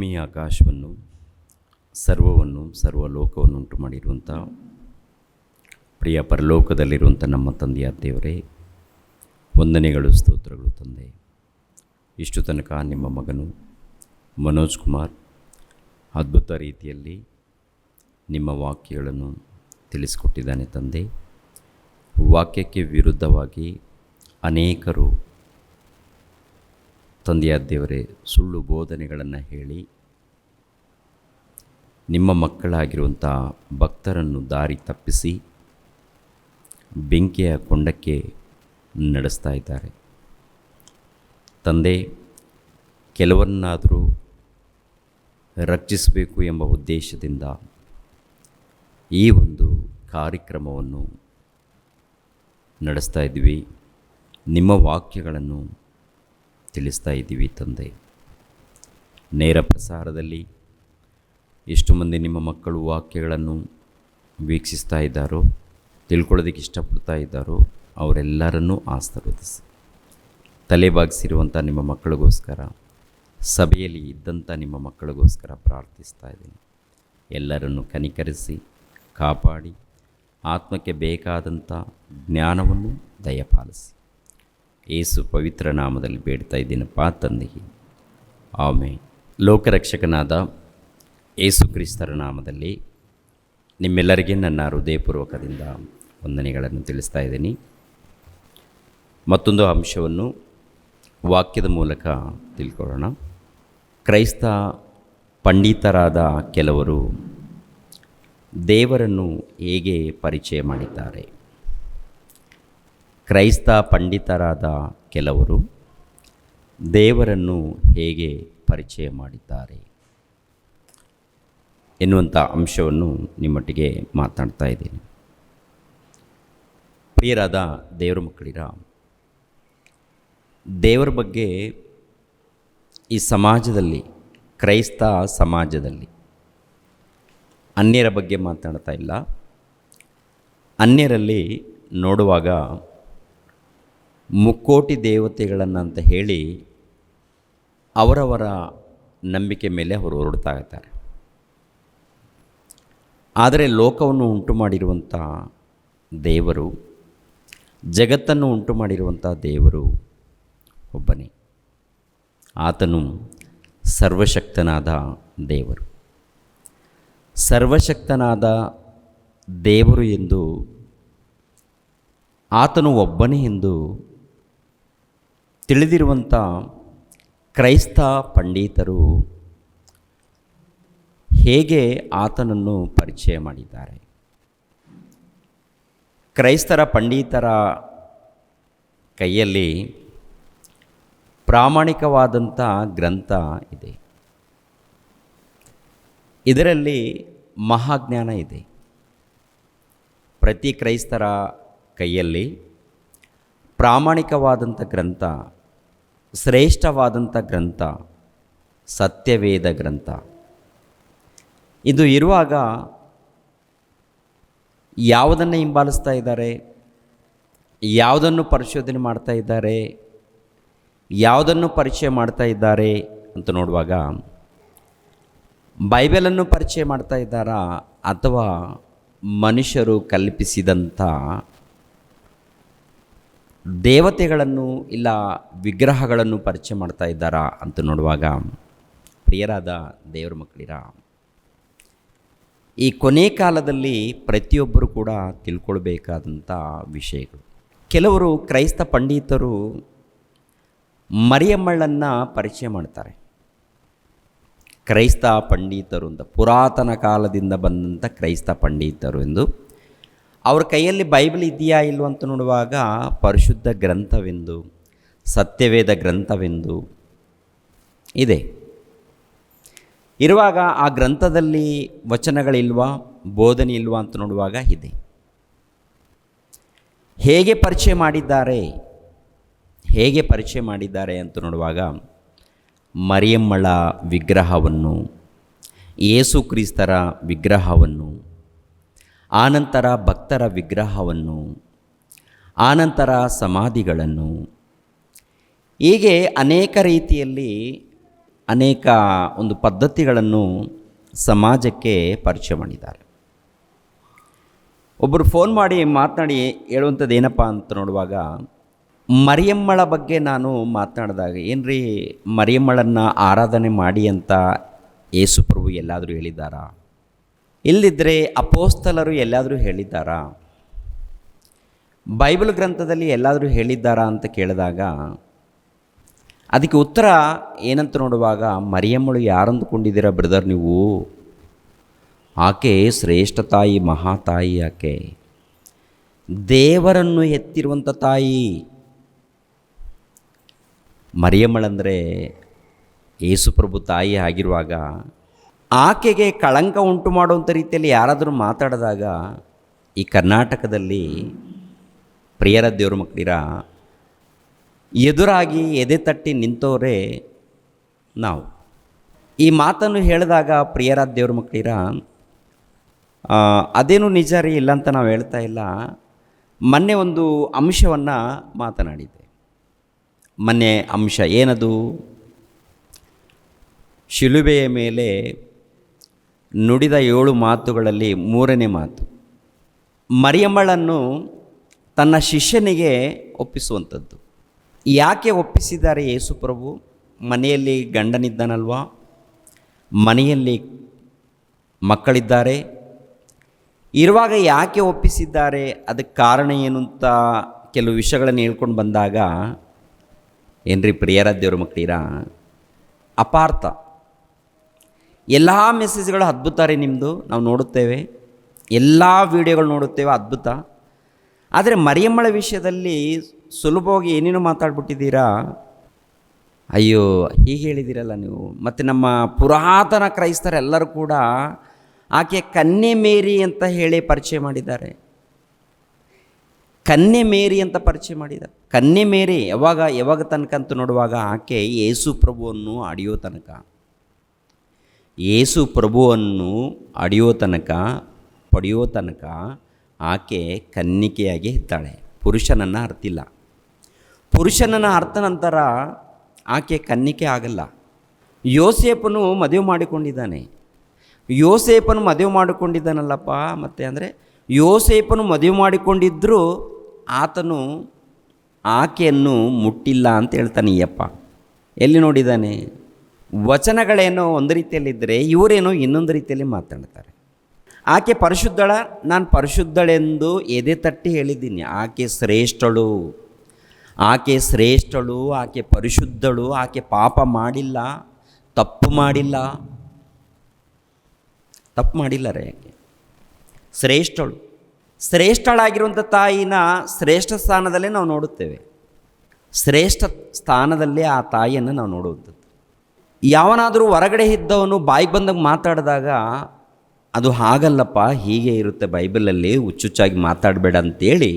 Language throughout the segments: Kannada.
ಭೂಮಿ ಆಕಾಶವನ್ನು ಸರ್ವವನ್ನು ಸರ್ವಲೋಕವನ್ನು ಉಂಟು ಮಾಡಿರುವಂಥ ಪ್ರಿಯ ಪರಲೋಕದಲ್ಲಿರುವಂಥ ನಮ್ಮ ತಂದೆಯ ದೇವರೇ, ವಂದನೆಗಳು, ಸ್ತೋತ್ರಗಳು ತಂದೆ. ಇಷ್ಟು ತನಕ ನಿಮ್ಮ ಮಗನು ಮನೋಜ್ ಕುಮಾರ್ ಅದ್ಭುತ ರೀತಿಯಲ್ಲಿ ನಿಮ್ಮ ವಾಕ್ಯಗಳನ್ನು ತಿಳಿಸಿಕೊಟ್ಟಿದ್ದಾನೆ ತಂದೆ. ವಾಕ್ಯಕ್ಕೆ ವಿರುದ್ಧವಾಗಿ ಅನೇಕರು ತಂದೆಯ ದೇವರೇ ಸುಳ್ಳು ಬೋಧನೆಗಳನ್ನು ಹೇಳಿ ನಿಮ್ಮ ಮಕ್ಕಳಾಗಿರುವಂಥ ಭಕ್ತರನ್ನು ದಾರಿ ತಪ್ಪಿಸಿ ಬೆಂಕಿಯ ಕೊಂಡಕ್ಕೆ ನಡೆಸ್ತಾ ಇದ್ದಾರೆ ತಂದೆ. ಕೆಲವನ್ನಾದರೂ ರಕ್ಷಿಸಬೇಕು ಎಂಬ ಉದ್ದೇಶದಿಂದ ಈ ಒಂದು ಕಾರ್ಯಕ್ರಮವನ್ನು ನಡೆಸ್ತಾ ಇದ್ದೀವಿ. ನಿಮ್ಮ ವಾಕ್ಯಗಳನ್ನು ತಿಳಿಸ್ತಾ ಇದ್ದೀವಿ ತಂದೆ. ನೇರ ಪ್ರಸಾರದಲ್ಲಿ ಎಷ್ಟು ಮಂದಿ ನಿಮ್ಮ ಮಕ್ಕಳು ವಾಕ್ಯಗಳನ್ನು ವೀಕ್ಷಿಸ್ತಾ ಇದ್ದಾರೋ, ತಿಳ್ಕೊಳ್ಳೋದಕ್ಕೆ ಇಷ್ಟಪಡ್ತಾ ಇದ್ದಾರೋ ಅವರೆಲ್ಲರನ್ನೂ ಆಶೀರ್ವದಿಸಿ. ತಲೆಬಾಗಿಸಿರುವಂಥ ನಿಮ್ಮ ಮಕ್ಕಳಿಗೋಸ್ಕರ, ಸಭೆಯಲ್ಲಿ ಇದ್ದಂಥ ನಿಮ್ಮ ಮಕ್ಕಳಿಗೋಸ್ಕರ ಪ್ರಾರ್ಥಿಸ್ತಾ ಇದ್ದೀನಿ. ಎಲ್ಲರನ್ನು ಕನಿಕರಿಸಿ ಕಾಪಾಡಿ ಆತ್ಮಕ್ಕೆ ಬೇಕಾದಂಥ ಜ್ಞಾನವನ್ನು ದಯಪಾಲಿಸಿ. ಯೇಸು ಪವಿತ್ರ ನಾಮದಲ್ಲಿ ಬೇಡ್ತಾ ಇದ್ದೀನಪ್ಪ ತಂದೆಗೆ, ಆಮೆನ್. ಲೋಕರಕ್ಷಕನಾದ ಯೇಸು ಕ್ರಿಸ್ತರ ನಾಮದಲ್ಲಿ ನಿಮ್ಮೆಲ್ಲರಿಗೆ ನನ್ನ ಹೃದಯಪೂರ್ವಕದಿಂದ ವಂದನೆಗಳನ್ನು ತಿಳಿಸ್ತಾ ಇದ್ದೀನಿ. ಮತ್ತೊಂದು ಅಂಶವನ್ನು ವಾಕ್ಯದ ಮೂಲಕ ತಿಳ್ಕೊಳ್ಳೋಣ. ಕ್ರೈಸ್ತ ಪಂಡಿತರಾದ ಕೆಲವರು ದೇವರನ್ನು ಹೇಗೆ ಪರಿಚಯ ಮಾಡಿದ್ದಾರೆ? ಕ್ರೈಸ್ತ ಪಂಡಿತರಾದ ಕೆಲವರು ದೇವರನ್ನು ಹೇಗೆ ಪರಿಚಯ ಮಾಡಿದ್ದಾರೆ ಎನ್ನುವಂಥ ಅಂಶವನ್ನು ನಿಮ್ಮೊಟ್ಟಿಗೆ ಮಾತನಾಡ್ತಾ ಇದ್ದೀನಿ. ಪ್ರಿಯರಾದ ದೇವರ ಮಕ್ಕಳಿರ, ದೇವರ ಬಗ್ಗೆ ಈ ಸಮಾಜದಲ್ಲಿ, ಕ್ರೈಸ್ತ ಸಮಾಜದಲ್ಲಿ ಅನ್ಯರ ಬಗ್ಗೆ ಮಾತನಾಡ್ತಾ ಇಲ್ಲ. ಅನ್ಯರಲ್ಲಿ ನೋಡುವಾಗ ಮುಕ್ಕೋಟಿ ದೇವತೆಗಳನ್ನು ಅಂತ ಹೇಳಿ ಅವರವರ ನಂಬಿಕೆ ಮೇಲೆ ಅವರು ಹೊರಡ್ತಾ ಇರ್ತಾರೆ. ಆದರೆ ಲೋಕವನ್ನು ಉಂಟು ಮಾಡಿರುವಂಥ ದೇವರು, ಜಗತ್ತನ್ನು ಉಂಟು ಮಾಡಿರುವಂಥ ದೇವರು ಒಬ್ಬನೇ. ಆತನು ಸರ್ವಶಕ್ತನಾದ ದೇವರು. ಸರ್ವಶಕ್ತನಾದ ದೇವರು ಎಂದು, ಆತನು ಒಬ್ಬನೇ ಎಂದು ತಿಳಿದಿರುವಂಥ ಕ್ರೈಸ್ತ ಪಂಡಿತರು ಹೇಗೆ ಆತನನ್ನು ಪರಿಚಯ ಮಾಡಿದ್ದಾರೆ? ಕ್ರೈಸ್ತರ ಪಂಡಿತರ ಕೈಯಲ್ಲಿ ಪ್ರಾಮಾಣಿಕವಾದಂಥ ಗ್ರಂಥ ಇದೆ. ಇದರಲ್ಲಿ ಮಹಾಜ್ಞಾನ ಇದೆ. ಪ್ರತಿ ಕ್ರೈಸ್ತರ ಕೈಯಲ್ಲಿ ಪ್ರಾಮಾಣಿಕವಾದಂಥ ಗ್ರಂಥ, ಶ್ರೇಷ್ಠವಾದಂಥ ಗ್ರಂಥ, ಸತ್ಯವೇದ ಗ್ರಂಥ ಇದು ಇರುವಾಗ ಯಾವುದನ್ನು ಹಿಂಬಾಲಿಸ್ತಾ ಇದ್ದಾರೆ, ಯಾವುದನ್ನು ಪರಿಶೋಧನೆ ಮಾಡ್ತಾ ಇದ್ದಾರೆ, ಯಾವುದನ್ನು ಪರಿಚಯ ಮಾಡ್ತಾ ಇದ್ದಾರೆ ಅಂತ ನೋಡುವಾಗ ಬೈಬಲನ್ನು ಪರಿಚಯ ಮಾಡ್ತಾ ಇದ್ದಾರಾ ಅಥವಾ ಮನುಷ್ಯರು ಕಲ್ಪಿಸಿದಂಥ ದೇವತೆಗಳನ್ನು ಇಲ್ಲ ವಿಗ್ರಹಗಳನ್ನು ಪರಿಚಯ ಮಾಡ್ತಾ ಇದ್ದಾರಾ ಅಂತ ನೋಡುವಾಗ, ಪ್ರಿಯರಾದ ದೇವರ ಮಕ್ಕಳಿರ, ಈ ಕೊನೆ ಕಾಲದಲ್ಲಿ ಪ್ರತಿಯೊಬ್ಬರು ಕೂಡ ತಿಳ್ಕೊಳ್ಬೇಕಾದಂಥ ವಿಷಯಗಳು. ಕೆಲವರು ಕ್ರೈಸ್ತ ಪಂಡಿತರು ಮರಿಯಮ್ಮಳನ್ನು ಪರಿಚಯ ಮಾಡ್ತಾರೆ. ಕ್ರೈಸ್ತ ಪಂಡಿತರು ಅಂತ ಪುರಾತನ ಕಾಲದಿಂದ ಬಂದಂಥ ಕ್ರೈಸ್ತ ಪಂಡಿತರು ಎಂದು. ಅವ್ರ ಕೈಯಲ್ಲಿ ಬೈಬಲ್ ಇದೆಯಾ ಇಲ್ವ ಅಂತ ನೋಡುವಾಗ ಪರಿಶುದ್ಧ ಗ್ರಂಥವೆಂದು, ಸತ್ಯವೇದ ಗ್ರಂಥವೆಂದು ಇದೆ. ಇರುವಾಗ ಆ ಗ್ರಂಥದಲ್ಲಿ ವಚನಗಳಿಲ್ವಾ, ಬೋಧನೆ ಇಲ್ವಾ ಅಂತ ನೋಡುವಾಗ ಇದೆ. ಹೇಗೆ ಪರಿಚಯ ಮಾಡಿದ್ದಾರೆ, ಹೇಗೆ ಪರಿಚಯ ಮಾಡಿದ್ದಾರೆ ಅಂತ ನೋಡುವಾಗ ಮರಿಯಮ್ಮಳ ವಿಗ್ರಹವನ್ನು, ಯೇಸು ಕ್ರಿಸ್ತರ ವಿಗ್ರಹವನ್ನು, ಆನಂತರ ಭಕ್ತರ ವಿಗ್ರಹವನ್ನು, ಆನಂತರ ಸಮಾಧಿಗಳನ್ನು, ಹೀಗೆ ಅನೇಕ ರೀತಿಯಲ್ಲಿ ಅನೇಕ ಒಂದು ಪದ್ಧತಿಗಳನ್ನು ಸಮಾಜಕ್ಕೆ ಪರಿಚಯ ಮಾಡಿದ್ದಾರೆ. ಒಬ್ಬರು ಫೋನ್ ಮಾಡಿ ಮಾತನಾಡಿ ಹೇಳುವಂಥದ್ದು ಏನಪ್ಪ ಅಂತ ನೋಡುವಾಗ, ಮರಿಯಮ್ಮಳ ಬಗ್ಗೆ ನಾನು ಮಾತನಾಡಿದಾಗ, ಏನ್ರಿ ಮರಿಯಮ್ಮಳನ್ನು ಆರಾಧನೆ ಮಾಡಿ ಅಂತ ಯೇಸು ಪ್ರಭು ಎಲ್ಲಾದರೂ ಹೇಳಿದ್ದಾರಾ? ಇಲ್ಲದಿದ್ದರೆ ಅಪೋಸ್ತಲರು ಎಲ್ಲಾದರೂ ಹೇಳಿದ್ದಾರಾ? ಬೈಬಲ್ ಗ್ರಂಥದಲ್ಲಿ ಎಲ್ಲಾದರೂ ಹೇಳಿದ್ದಾರಾ ಅಂತ ಕೇಳಿದಾಗ ಅದಕ್ಕೆ ಉತ್ತರ ಏನಂತ ನೋಡುವಾಗ, ಮರಿಯಮ್ಮಳು ಯಾರಂದುಕೊಂಡಿದ್ದೀರಾ ಬ್ರದರ್ ನೀವು? ಆಕೆ ಶ್ರೇಷ್ಠ ತಾಯಿ, ಮಹಾತಾಯಿ. ಆಕೆ ದೇವರನ್ನು ಎತ್ತಿರುವಂಥ ತಾಯಿ. ಮರಿಯಮ್ಮಳಂದರೆ ಯೇಸುಪ್ರಭು ತಾಯಿ ಆಗಿರುವಾಗ ಆಕೆಗೆ ಕಳಂಕ ಉಂಟು ಮಾಡುವಂಥ ರೀತಿಯಲ್ಲಿ ಯಾರಾದರೂ ಮಾತಾಡಿದಾಗ ಈ ಕರ್ನಾಟಕದಲ್ಲಿ ಪ್ರಿಯರ ದೇವ್ರ ಮಕ್ಕಳಿರ ಎದುರಾಗಿ ಎದೆ ತಟ್ಟಿ ನಿಂತವರೇ ನಾವು. ಈ ಮಾತನ್ನು ಹೇಳಿದಾಗ ಪ್ರಿಯರ ದೇವ್ರ ಮಕ್ಕಳಿರ ಅದೇನು ನಿಜ ರೀ, ಇಲ್ಲ ಅಂತ ನಾವು ಹೇಳ್ತಾ ಇಲ್ಲ. ಮೊನ್ನೆ ಒಂದು ಅಂಶವನ್ನು ಮಾತನಾಡಿದ್ದೆ. ಮೊನ್ನೆ ಅಂಶ ಏನದು? ಶಿಲುಬೆಯ ಮೇಲೆ ನುಡಿದ 7 ಮಾತುಗಳಲ್ಲಿ 3ನೇ ಮಾತು ಮರಿಯಮ್ಮಳನ್ನು ತನ್ನ ಶಿಷ್ಯನಿಗೆ ಒಪ್ಪಿಸುವಂಥದ್ದು. ಯಾಕೆ ಒಪ್ಪಿಸಿದ್ದಾರೆ ಯೇಸು ಪ್ರಭು? ಮನೆಯಲ್ಲಿ ಗಂಡನಿದ್ದಾನಲ್ವಾ, ಮನೆಯಲ್ಲಿ ಮಕ್ಕಳಿದ್ದಾರೆ, ಇರುವಾಗ ಯಾಕೆ ಒಪ್ಪಿಸಿದ್ದಾರೆ? ಅದಕ್ಕೆ ಕಾರಣ ಏನು ಅಂತ ಕೆಲವು ವಿಷಯಗಳನ್ನು ಹೇಳ್ಕೊಂಡು ಬಂದಾಗ, ಏನ್ರಿ ಪ್ರಿಯರ ದೇವ್ರ ಮಕ್ಕಳಿರ, ಅಪಾರ್ಥ. ಎಲ್ಲ ಮೆಸೇಜ್ಗಳು ಅದ್ಭುತ ರೀ ನಿಮ್ಮದು, ನಾವು ನೋಡುತ್ತೇವೆ, ಎಲ್ಲ ವಿಡಿಯೋಗಳು ನೋಡುತ್ತೇವೆ, ಅದ್ಭುತ. ಆದರೆ ಮರಿಯಮ್ಮಳ ವಿಷಯದಲ್ಲಿ ಸುಲಭವಾಗಿ ಏನೇನೋ ಮಾತಾಡ್ಬಿಟ್ಟಿದ್ದೀರಾ. ಅಯ್ಯೋ, ಹೀಗೆ ಹೇಳಿದ್ದೀರಲ್ಲ ನೀವು. ಮತ್ತು ನಮ್ಮ ಪುರಾತನ ಕ್ರೈಸ್ತರೆಲ್ಲರೂ ಕೂಡ ಆಕೆ ಕನ್ಯೆ ಮೇರಿ ಅಂತ ಹೇಳಿ ಪರಿಚಯ ಮಾಡಿದ್ದಾರೆ. ಕನ್ಯೆ ಮೇರಿ ಅಂತ ಪರಿಚಯ ಮಾಡಿದ್ದಾರೆ. ಕನ್ಯೆ ಮೇರಿ ಯಾವಾಗ ತನಕ ಅಂತ ನೋಡುವಾಗ ಆಕೆ ಯೇಸು ಪ್ರಭುವನ್ನು ಅಡಿಯೋ ತನಕ, ಯೇಸು ಪ್ರಭುವನ್ನು ಅಡಿಯೋ ತನಕ, ಪಡೆಯೋ ತನಕ ಆಕೆ ಕನ್ನಿಕೆಯಾಗಿ ಇರ್ತಾಳೆ. ಪುರುಷನನ್ನು ಅರ್ತಿಲ್ಲ. ಪುರುಷನನ್ನು ಅರ್ಥ ನಂತರ ಆಕೆ ಕನ್ನಿಕೆ ಆಗಲ್ಲ. ಯೋಸೇಪನು ಮದುವೆ ಮಾಡಿಕೊಂಡಿದ್ದಾನೆ. ಯೋಸೇಪನು ಮದುವೆ ಮಾಡಿಕೊಂಡಿದ್ದಾನಲ್ಲಪ್ಪ. ಮತ್ತು ಅಂದರೆ ಯೋಸೇಪನು ಮದುವೆ ಮಾಡಿಕೊಂಡಿದ್ದರೂ ಆತನು ಆಕೆಯನ್ನು ಮುಟ್ಟಿಲ್ಲ ಅಂತ ಹೇಳ್ತಾನೆ. ಅಯ್ಯಪ್ಪ ಎಲ್ಲಿ ನೋಡಿದ್ದಾನೆ? ವಚನಗಳೇನೋ ಒಂದು ರೀತಿಯಲ್ಲಿದ್ದರೆ ಇವರೇನೋ ಇನ್ನೊಂದು ರೀತಿಯಲ್ಲಿ ಮಾತಾಡ್ತಾರೆ. ಆಕೆ ಪರಿಶುದ್ಧಳ, ನಾನು ಪರಿಶುದ್ಧಳೆಂದು ಎದೆ ತಟ್ಟಿ ಹೇಳಿದ್ದೀನಿ. ಆಕೆ ಶ್ರೇಷ್ಠಳು, ಆಕೆ ಶ್ರೇಷ್ಠಳು, ಆಕೆ ಪರಿಶುದ್ಧಳು, ಆಕೆ ಪಾಪ ಮಾಡಿಲ್ಲ, ತಪ್ಪು ಮಾಡಿಲ್ಲ ರೀ. ಆಕೆ ಶ್ರೇಷ್ಠಳು. ಶ್ರೇಷ್ಠಳಾಗಿರುವಂಥ ತಾಯಿನ ಶ್ರೇಷ್ಠ ಸ್ಥಾನದಲ್ಲೇ ನಾವು ನೋಡುತ್ತೇವೆ. ಶ್ರೇಷ್ಠ ಸ್ಥಾನದಲ್ಲೇ ಆ ತಾಯಿಯನ್ನು ನಾವು ನೋಡುವಂಥದ್ದು. ಯಾವನಾದರೂ ಹೊರಗಡೆ ಇದ್ದವನು ಬಾಯಿಗೆ ಬಂದಾಗ ಮಾತಾಡಿದಾಗ ಅದು ಹಾಗಲ್ಲಪ್ಪ, ಹೀಗೆ ಇರುತ್ತೆ ಬೈಬಲಲ್ಲಿ, ಹುಚ್ಚುಚ್ಚಾಗಿ ಮಾತಾಡಬೇಡ ಅಂತೇಳಿ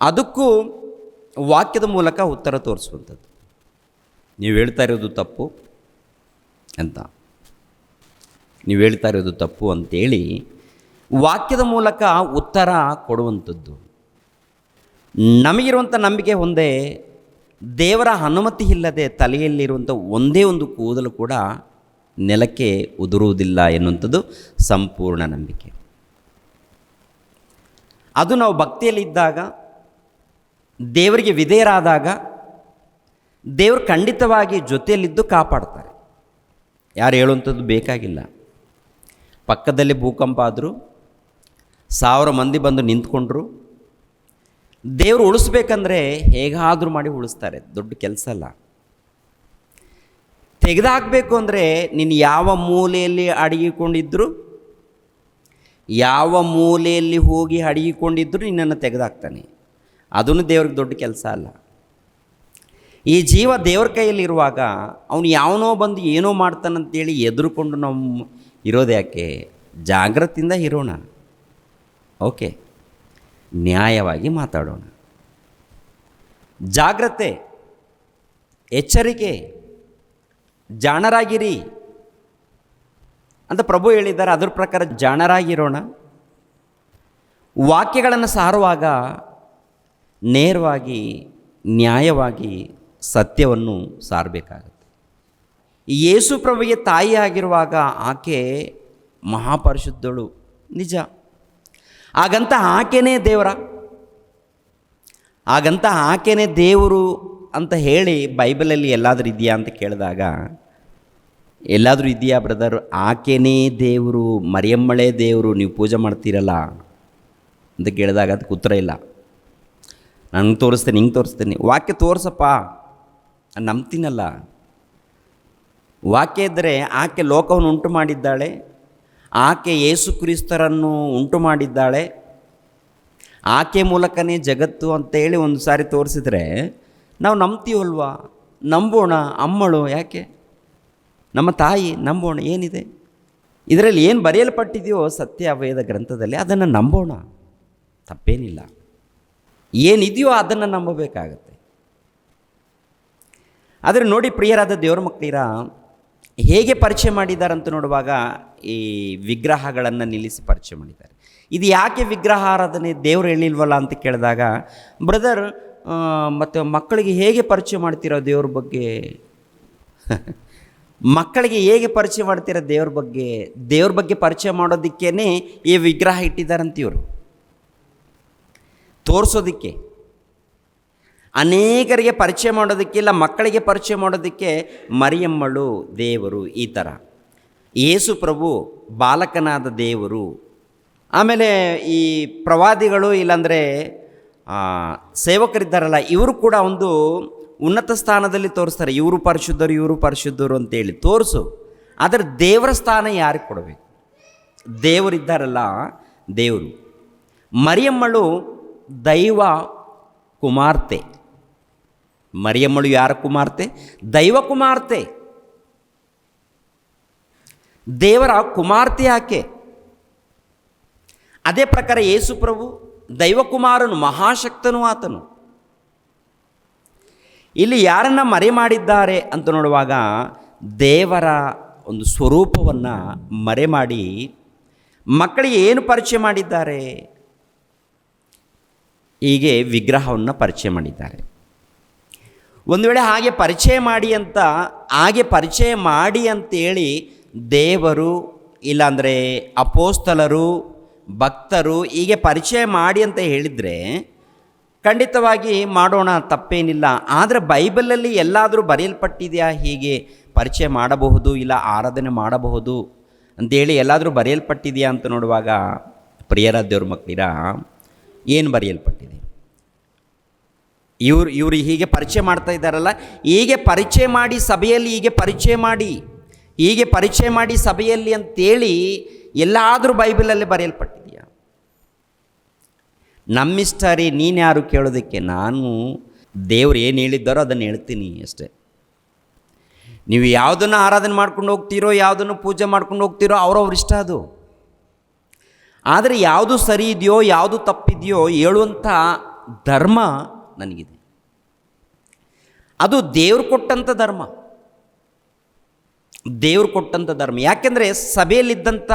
ಅದಕ್ಕೂ ವಾಕ್ಯದ ಮೂಲಕ ಉತ್ತರ ತೋರಿಸುವಂಥದ್ದು. ನೀವು ಹೇಳ್ತಾ ಇರೋದು ತಪ್ಪು ಅಂತ, ನೀವು ಹೇಳ್ತಾ ಇರೋದು ತಪ್ಪು ಅಂತೇಳಿ ವಾಕ್ಯದ ಮೂಲಕ ಉತ್ತರ ಕೊಡುವಂಥದ್ದು. ನಮಗಿರುವಂಥ ನಂಬಿಕೆ ಒಂದೇ, ದೇವರ ಅನುಮತಿ ಇಲ್ಲದೆ ತಲೆಯಲ್ಲಿರುವಂಥ ಒಂದೇ ಒಂದು ಕೂದಲು ಕೂಡ ನೆಲಕ್ಕೆ ಉದುರುವುದಿಲ್ಲ ಎನ್ನುವಂಥದ್ದು ಸಂಪೂರ್ಣ ನಂಬಿಕೆ. ಅದು ನಾವು ಭಕ್ತಿಯಲ್ಲಿದ್ದಾಗ, ದೇವರಿಗೆ ವಿಧೇಯರಾದಾಗ ದೇವರು ಖಂಡಿತವಾಗಿ ಜೊತೆಯಲ್ಲಿದ್ದು ಕಾಪಾಡ್ತಾರೆ. ಯಾರು ಹೇಳುವಂಥದ್ದು ಬೇಕಾಗಿಲ್ಲ. ಪಕ್ಕದಲ್ಲಿ ಭೂಕಂಪ ಆದರೂ 1000 ಮಂದಿ ಬಂದು ನಿಂತ್ಕೊಂಡ್ರು, ದೇವರು ಉಳಿಸ್ಬೇಕಂದ್ರೆ ಹೇಗಾದರೂ ಮಾಡಿ ಉಳಿಸ್ತಾರೆ. ದೊಡ್ಡ ಕೆಲಸ ಅಲ್ಲ. ತೆಗೆದಾಕಬೇಕು ಅಂದರೆ ನೀನು ಯಾವ ಮೂಲೆಯಲ್ಲಿ ಅಡಗಿಕೊಂಡಿದ್ರು, ಯಾವ ಮೂಲೆಯಲ್ಲಿ ಹೋಗಿ ಅಡಗಿಕೊಂಡಿದ್ರು ನಿನ್ನನ್ನು ತೆಗೆದಾಕ್ತಾನೆ. ಅದನ್ನು ದೇವ್ರಿಗೆ ದೊಡ್ಡ ಕೆಲಸ ಅಲ್ಲ. ಈ ಜೀವ ದೇವ್ರ ಕೈಯಲ್ಲಿರುವಾಗ ಅವನು ಯಾವನೋ ಬಂದು ಏನೋ ಮಾಡ್ತಾನಂತೇಳಿ ಎದುರುಕೊಂಡು ನಾವು ಇರೋದು ಯಾಕೆ? ಜಾಗ್ರತೆಯಿಂದ ಇರೋಣ. ಓಕೆ, ನ್ಯಾಯವಾಗಿ ಮಾತಾಡೋಣ. ಜಾಗ್ರತೆ, ಎಚ್ಚರಿಕೆ, ಜಾಣರಾಗಿರಿ ಅಂತ ಪ್ರಭು ಹೇಳಿದ್ದಾರೆ. ಅದ್ರ ಪ್ರಕಾರ ಜಾಣರಾಗಿರೋಣ. ವಾಕ್ಯಗಳನ್ನು ಸಾರುವಾಗ ನೇರವಾಗಿ, ನ್ಯಾಯವಾಗಿ ಸತ್ಯವನ್ನು ಸಾರಬೇಕಾಗತ್ತೆ. ಯೇಸು ಪ್ರಭುವಿಗೆ ತಾಯಿ ಆಗಿರುವಾಗ ಆಕೆ ಮಹಾಪರಿಶುದ್ಧಳು ನಿಜ. ಹಾಗಂತ ಆಕೆನೇ ದೇವರು ಅಂತ ಹೇಳಿ ಬೈಬಲಲ್ಲಿ ಎಲ್ಲಾದರೂ ಇದೆಯಾ ಅಂತ ಕೇಳಿದಾಗ, ಎಲ್ಲಾದರೂ ಇದೆಯಾ ಬ್ರದರ್? ಆಕೆನೇ ದೇವರು, ಮರಿಯಮ್ಮಳೇ ದೇವರು, ನೀವು ಪೂಜೆ ಮಾಡ್ತೀರಲ್ಲ ಅಂತ ಕೇಳಿದಾಗ ಅದಕ್ಕೆ ಉತ್ತರ ಇಲ್ಲ. ನನಗೆ ತೋರಿಸ್ತೇನೆ, ಹಿಂಗೆ ತೋರಿಸ್ತೇನೆ, ವಾಕ್ಯ ತೋರಿಸಪ್ಪ ನಂಬ್ತೀನಲ್ಲ. ವಾಕ್ಯ ಇದ್ದರೆ ಆಕೆ ಲೋಕವನ್ನು ಉಂಟು ಮಾಡಿದ್ದಾಳೆ, ಆಕೆ ಯೇಸು ಕ್ರಿಸ್ತರನ್ನು ಉಂಟು ಮಾಡಿದ್ದಾಳೆ, ಆಕೆ ಮೂಲಕನೇ ಜಗತ್ತು ಅಂತೇಳಿ ಒಂದು ಸಾರಿ ತೋರಿಸಿದ್ರೆ ನಾವು ನಂಬ್ತೀವಲ್ವಾ? ನಂಬೋಣ. ಅಮ್ಮಳು ಯಾಕೆ? ನಮ್ಮ ತಾಯಿ, ನಂಬೋಣ. ಏನಿದೆ ಇದರಲ್ಲಿ? ಏನು ಬರೆಯಲ್ಪಟ್ಟಿದೆಯೋ ಸತ್ಯ ವೇದ ಗ್ರಂಥದಲ್ಲಿ ಅದನ್ನು ನಂಬೋಣ, ತಪ್ಪೇನಿಲ್ಲ. ಏನಿದೆಯೋ ಅದನ್ನು ನಂಬಬೇಕಾಗತ್ತೆ. ಆದರೆ ನೋಡಿ ಪ್ರಿಯರಾದ ದೇವರ ಮಕ್ಕಳಿರ, ಹೇಗೆ ಪರಿಚಯ ಮಾಡಿದ್ದಾರೆ ಅಂತ ನೋಡುವಾಗ ಈ ವಿಗ್ರಹಗಳನ್ನು ನಿಲ್ಲಿಸಿ ಪರಿಚಯ ಮಾಡಿದ್ದಾರೆ. ಇದು ಯಾಕೆ ವಿಗ್ರಹ ಆರಾಧನೆ ದೇವರು ಹೇಳಿಲ್ವಲ್ಲ ಅಂತ ಕೇಳಿದಾಗ, ಬ್ರದರ್ ಮತ್ತು ಮಕ್ಕಳಿಗೆ ಹೇಗೆ ಪರಿಚಯ ಮಾಡ್ತೀರೋ ದೇವ್ರ ಬಗ್ಗೆ? ಮಕ್ಕಳಿಗೆ ಹೇಗೆ ಪರಿಚಯ ಮಾಡ್ತೀರೋ ದೇವ್ರ ಬಗ್ಗೆ ಪರಿಚಯ ಮಾಡೋದಕ್ಕೇ ಈ ವಿಗ್ರಹ ಇಟ್ಟಿದ್ದಾರಂತ ಇವರು, ತೋರಿಸೋದಕ್ಕೆ, ಅನೇಕರಿಗೆ ಪರಿಚಯ ಮಾಡೋದಕ್ಕೆ, ಇಲ್ಲ ಮಕ್ಕಳಿಗೆ ಪರಿಚಯ ಮಾಡೋದಕ್ಕೆ ಮರಿಯಮ್ಮಳು ದೇವರು, ಈ ಥರ ಯೇಸು ಪ್ರಭು ಬಾಲಕನಾದ ದೇವರು. ಆಮೇಲೆ ಈ ಪ್ರವಾದಿಗಳು ಇಲ್ಲಾಂದರೆ ಸೇವಕರಿದ್ದಾರಲ್ಲ, ಇವರು ಕೂಡ ಒಂದು ಉನ್ನತ ಸ್ಥಾನದಲ್ಲಿ ತೋರಿಸ್ತಾರೆ, ಇವರು ಪರಿಶುದ್ಧರು ಅಂತೇಳಿ ತೋರಿಸು. ಆದರೆ ದೇವರ ಸ್ಥಾನ ಯಾರಿಗೆ ಕೊಡಬೇಕು? ದೇವರಿದ್ದಾರಲ್ಲ, ದೇವರು. ಮರಿಯಮ್ಮಳು ದೈವ ಕುಮಾರ್ತೆ. ಮರಿಯಮ್ಮಳು ಯಾರ ಕುಮಾರ್ತೆ? ದೈವ ಕುಮಾರ್ತೆ, ದೇವರ ಕುಮಾರ್ತೆ ಆಕೆ. ಅದೇ ಪ್ರಕಾರ ಯೇಸು ಪ್ರಭು ದೈವಕುಮಾರನು, ಮಹಾಶಕ್ತನು ಆತನು. ಇಲ್ಲಿ ಯಾರನ್ನು ಮರೆ ಮಾಡಿದ್ದಾರೆ ಅಂತ ನೋಡುವಾಗ ದೇವರ ಒಂದು ಸ್ವರೂಪವನ್ನು ಮರೆ ಮಾಡಿ ಮಕ್ಕಳಿಗೆ ಏನು ಪರಿಚಯ ಮಾಡಿದ್ದಾರೆ? ಹೀಗೆ ವಿಗ್ರಹವನ್ನು ಪರಿಚಯ ಮಾಡಿದ್ದಾರೆ. ಒಂದು ವೇಳೆ ಹಾಗೆ ಪರಿಚಯ ಮಾಡಿ ಅಂತೇಳಿ ದೇವರು ಇಲ್ಲಾಂದರೆ ಅಪೋಸ್ತಲರು, ಭಕ್ತರು ಹೀಗೆ ಪರಿಚಯ ಮಾಡಿ ಅಂತ ಹೇಳಿದರೆ ಖಂಡಿತವಾಗಿ ಮಾಡೋಣ, ತಪ್ಪೇನಿಲ್ಲ. ಆದರೆ ಬೈಬಲಲ್ಲಿ ಎಲ್ಲಾದರೂ ಬರೆಯಲ್ಪಟ್ಟಿದೆಯಾ ಹೀಗೆ ಪರಿಚಯ ಮಾಡಬಹುದು, ಇಲ್ಲ ಆರಾಧನೆ ಮಾಡಬಹುದು ಅಂತೇಳಿ ಎಲ್ಲಾದರೂ ಬರೆಯಲ್ಪಟ್ಟಿದೆಯಾ ಅಂತ ನೋಡುವಾಗ ಪ್ರಿಯರ ದೇವ್ರ ಮಕ್ಕಳಿರ, ಏನು ಬರೆಯಲ್ಪಟ್ಟಿದೆ? ಇವರು ಹೀಗೆ ಪರಿಚಯ ಮಾಡ್ತಾ ಇದ್ದಾರಲ್ಲ, ಹೀಗೆ ಪರಿಚಯ ಮಾಡಿ ಸಭೆಯಲ್ಲಿ, ಹೀಗೆ ಪರಿಚಯ ಮಾಡಿ ಸಭೆಯಲ್ಲಿ ಅಂತೇಳಿ ಎಲ್ಲಾದರೂ ಬೈಬಲಲ್ಲಿ ಬರೆಯಲ್ಪಟ್ಟಿದೆಯಾ? ನಮ್ಮಿಷ್ಟ ರೀ, ನೀನು ಯಾರು ಕೇಳೋದಕ್ಕೆ? ನಾನು ದೇವ್ರು ಏನು ಹೇಳಿದ್ದಾರೋ ಅದನ್ನು ಹೇಳ್ತೀನಿ ಅಷ್ಟೇ. ನೀವು ಯಾವುದನ್ನು ಆರಾಧನೆ ಮಾಡ್ಕೊಂಡು ಹೋಗ್ತೀರೋ, ಯಾವುದನ್ನು ಪೂಜೆ ಮಾಡ್ಕೊಂಡು ಹೋಗ್ತೀರೋ ಅವ್ರವ್ರ ಇಷ್ಟ ಅದು. ಆದರೆ ಯಾವುದು ಸರಿ ಇದೆಯೋ, ಯಾವುದು ತಪ್ಪಿದೆಯೋ ಹೇಳುವಂಥ ಧರ್ಮ ನನಗಿದೆ. ಅದು ದೇವ್ರು ಕೊಟ್ಟಂಥ ಧರ್ಮ. ಯಾಕೆಂದರೆ ಸಭೆಯಲ್ಲಿದ್ದಂಥ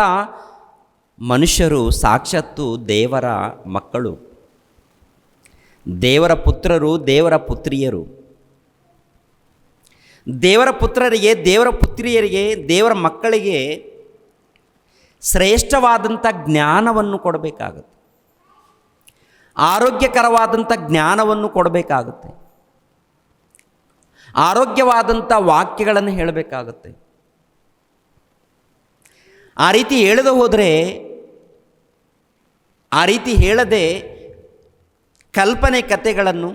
ಮನುಷ್ಯರು ಸಾಕ್ಷಾತ್ತು ದೇವರ ಮಕ್ಕಳು, ದೇವರ ಪುತ್ರರು, ದೇವರ ಪುತ್ರಿಯರು. ದೇವರ ಪುತ್ರರಿಗೆ, ದೇವರ ಪುತ್ರಿಯರಿಗೆ, ದೇವರ ಮಕ್ಕಳಿಗೆ ಶ್ರೇಷ್ಠವಾದಂಥ ಜ್ಞಾನವನ್ನು ಕೊಡಬೇಕಾಗುತ್ತೆ, ಆರೋಗ್ಯಕರವಾದಂಥ ಜ್ಞಾನವನ್ನು ಕೊಡಬೇಕಾಗುತ್ತೆ, ಆರೋಗ್ಯವಾದಂಥ ವಾಕ್ಯಗಳನ್ನು ಹೇಳಬೇಕಾಗುತ್ತೆ. ಆ ರೀತಿ ಹೇಳದೆ ಹೋದರೆ, ಆ ರೀತಿ ಹೇಳದೆ ಕಲ್ಪನೆ ಕಥೆಗಳನ್ನು,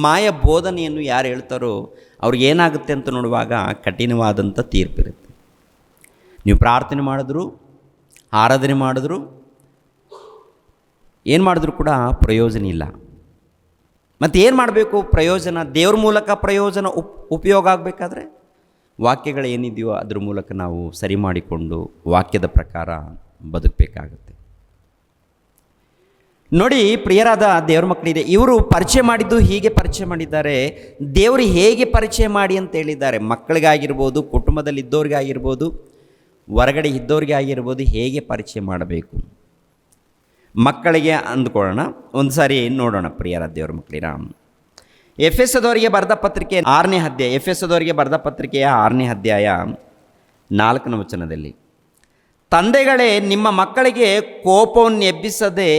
ಮಾಯ ಬೋಧನೆಯನ್ನು ಯಾರು ಹೇಳ್ತಾರೋ ಅವ್ರಿಗೇನಾಗುತ್ತೆ ಅಂತ ನೋಡುವಾಗ ಕಠಿಣವಾದಂಥ ತೀರ್ಪಿರುತ್ತೆ. ನೀವು ಪ್ರಾರ್ಥನೆ ಮಾಡಿದ್ರು, ಆರಾಧನೆ ಮಾಡಿದ್ರು, ಏನು ಮಾಡಿದ್ರು ಕೂಡ ಪ್ರಯೋಜನ ಇಲ್ಲ. ಮತ್ತು ಏನು ಮಾಡಬೇಕು? ಪ್ರಯೋಜನ, ದೇವ್ರ ಮೂಲಕ ಪ್ರಯೋಜನ ಉಪಯೋಗ ಆಗಬೇಕಾದ್ರೆ ವಾಕ್ಯಗಳು ಏನಿದೆಯೋ ಅದ್ರ ಮೂಲಕ ನಾವು ಸರಿ ಮಾಡಿಕೊಂಡು ವಾಕ್ಯದ ಪ್ರಕಾರ ಬದುಕಬೇಕಾಗುತ್ತೆ. ನೋಡಿ ಪ್ರಿಯರಾದ ದೇವ್ರ ಮಕ್ಕಳಿದೆ, ಇವರು ಪರಿಚಯ ಮಾಡಿದ್ದು ಹೀಗೆ ಪರಿಚಯ ಮಾಡಿದ್ದಾರೆ. ದೇವರು ಹೇಗೆ ಪರಿಚಯ ಮಾಡಿ ಅಂತ ಹೇಳಿದ್ದಾರೆ? ಮಕ್ಕಳಿಗಾಗಿರ್ಬೋದು, ಕುಟುಂಬದಲ್ಲಿದ್ದವ್ರಿಗಾಗಿರ್ಬೋದು, ಹೊರಗಡೆ ಇದ್ದವ್ರಿಗೆ ಆಗಿರ್ಬೋದು, ಹೇಗೆ ಪರಿಚಯ ಮಾಡಬೇಕು? ಮಕ್ಕಳಿಗೆ ಅಂದ್ಕೊಳ್ಳೋಣ, ಒಂದು ಸಾರಿ ನೋಡೋಣ ಪ್ರಿಯರಾದ ದೇವ್ರ ಮಕ್ಕಳಿರ. ಎಫೆಸದವರಿಗೆ ಬರೆದ ಪತ್ರಿಕೆ 6ನೇ ಅಧ್ಯಾಯ, ಎಫೆಸದವರಿಗೆ ಬರೆದ ಪತ್ರಿಕೆಯ 6ನೇ ಅಧ್ಯಾಯ 4ನೇ ವಚನದಲ್ಲಿ, ತಂದೆಗಳೇ ನಿಮ್ಮ ಮಕ್ಕಳಿಗೆ ಕೋಪವನ್ನು ಎಬ್ಬಿಸದೆ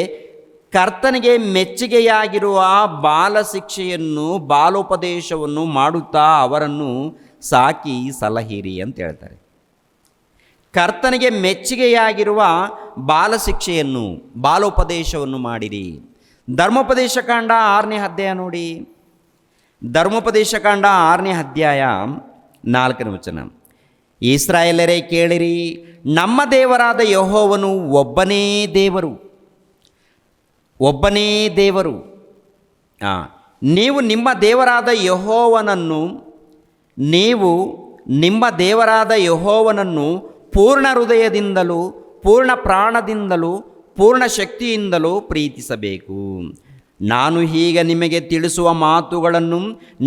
ಕರ್ತನಿಗೆ ಮೆಚ್ಚುಗೆಯಾಗಿರುವ ಬಾಲಶಿಕ್ಷೆಯನ್ನು ಬಾಲೋಪದೇಶವನ್ನು ಮಾಡುತ್ತಾ ಅವರನ್ನು ಸಾಕಿ ಸಲಹಿರಿ ಅಂತ ಹೇಳ್ತಾರೆ. ಕರ್ತನಿಗೆ ಮೆಚ್ಚುಗೆಯಾಗಿರುವ ಬಾಲಶಿಕ್ಷೆಯನ್ನು ಬಾಲೋಪದೇಶವನ್ನು ಮಾಡಿರಿ. ಧರ್ಮೋಪದೇಶ ಕಾಂಡ 6ನೇ ಅಧ್ಯಾಯ ನೋಡಿ, ಧರ್ಮೋಪದೇಶ ಕಾಂಡ 6ನೇ ಅಧ್ಯಾಯ 4ನೇ ವಚನ, ಇಸ್ರಾಯೇಲರೇ ಕೇಳಿರಿ, ನಮ್ಮ ದೇವರಾದ ಯೆಹೋವನು ಒಬ್ಬನೇ ದೇವರು, ಒಬ್ಬನೇ ದೇವರು. ನೀವು ನಿಮ್ಮ ದೇವರಾದ ಯೆಹೋವನನ್ನು ಪೂರ್ಣ ಹೃದಯದಿಂದಲೂ ಪೂರ್ಣ ಪ್ರಾಣದಿಂದಲೂ ಪೂರ್ಣ ಶಕ್ತಿಯಿಂದಲೂ ಪ್ರೀತಿಸಬೇಕು. ನಾನು ಈಗ ನಿಮಗೆ ತಿಳಿಸುವ ಮಾತುಗಳನ್ನು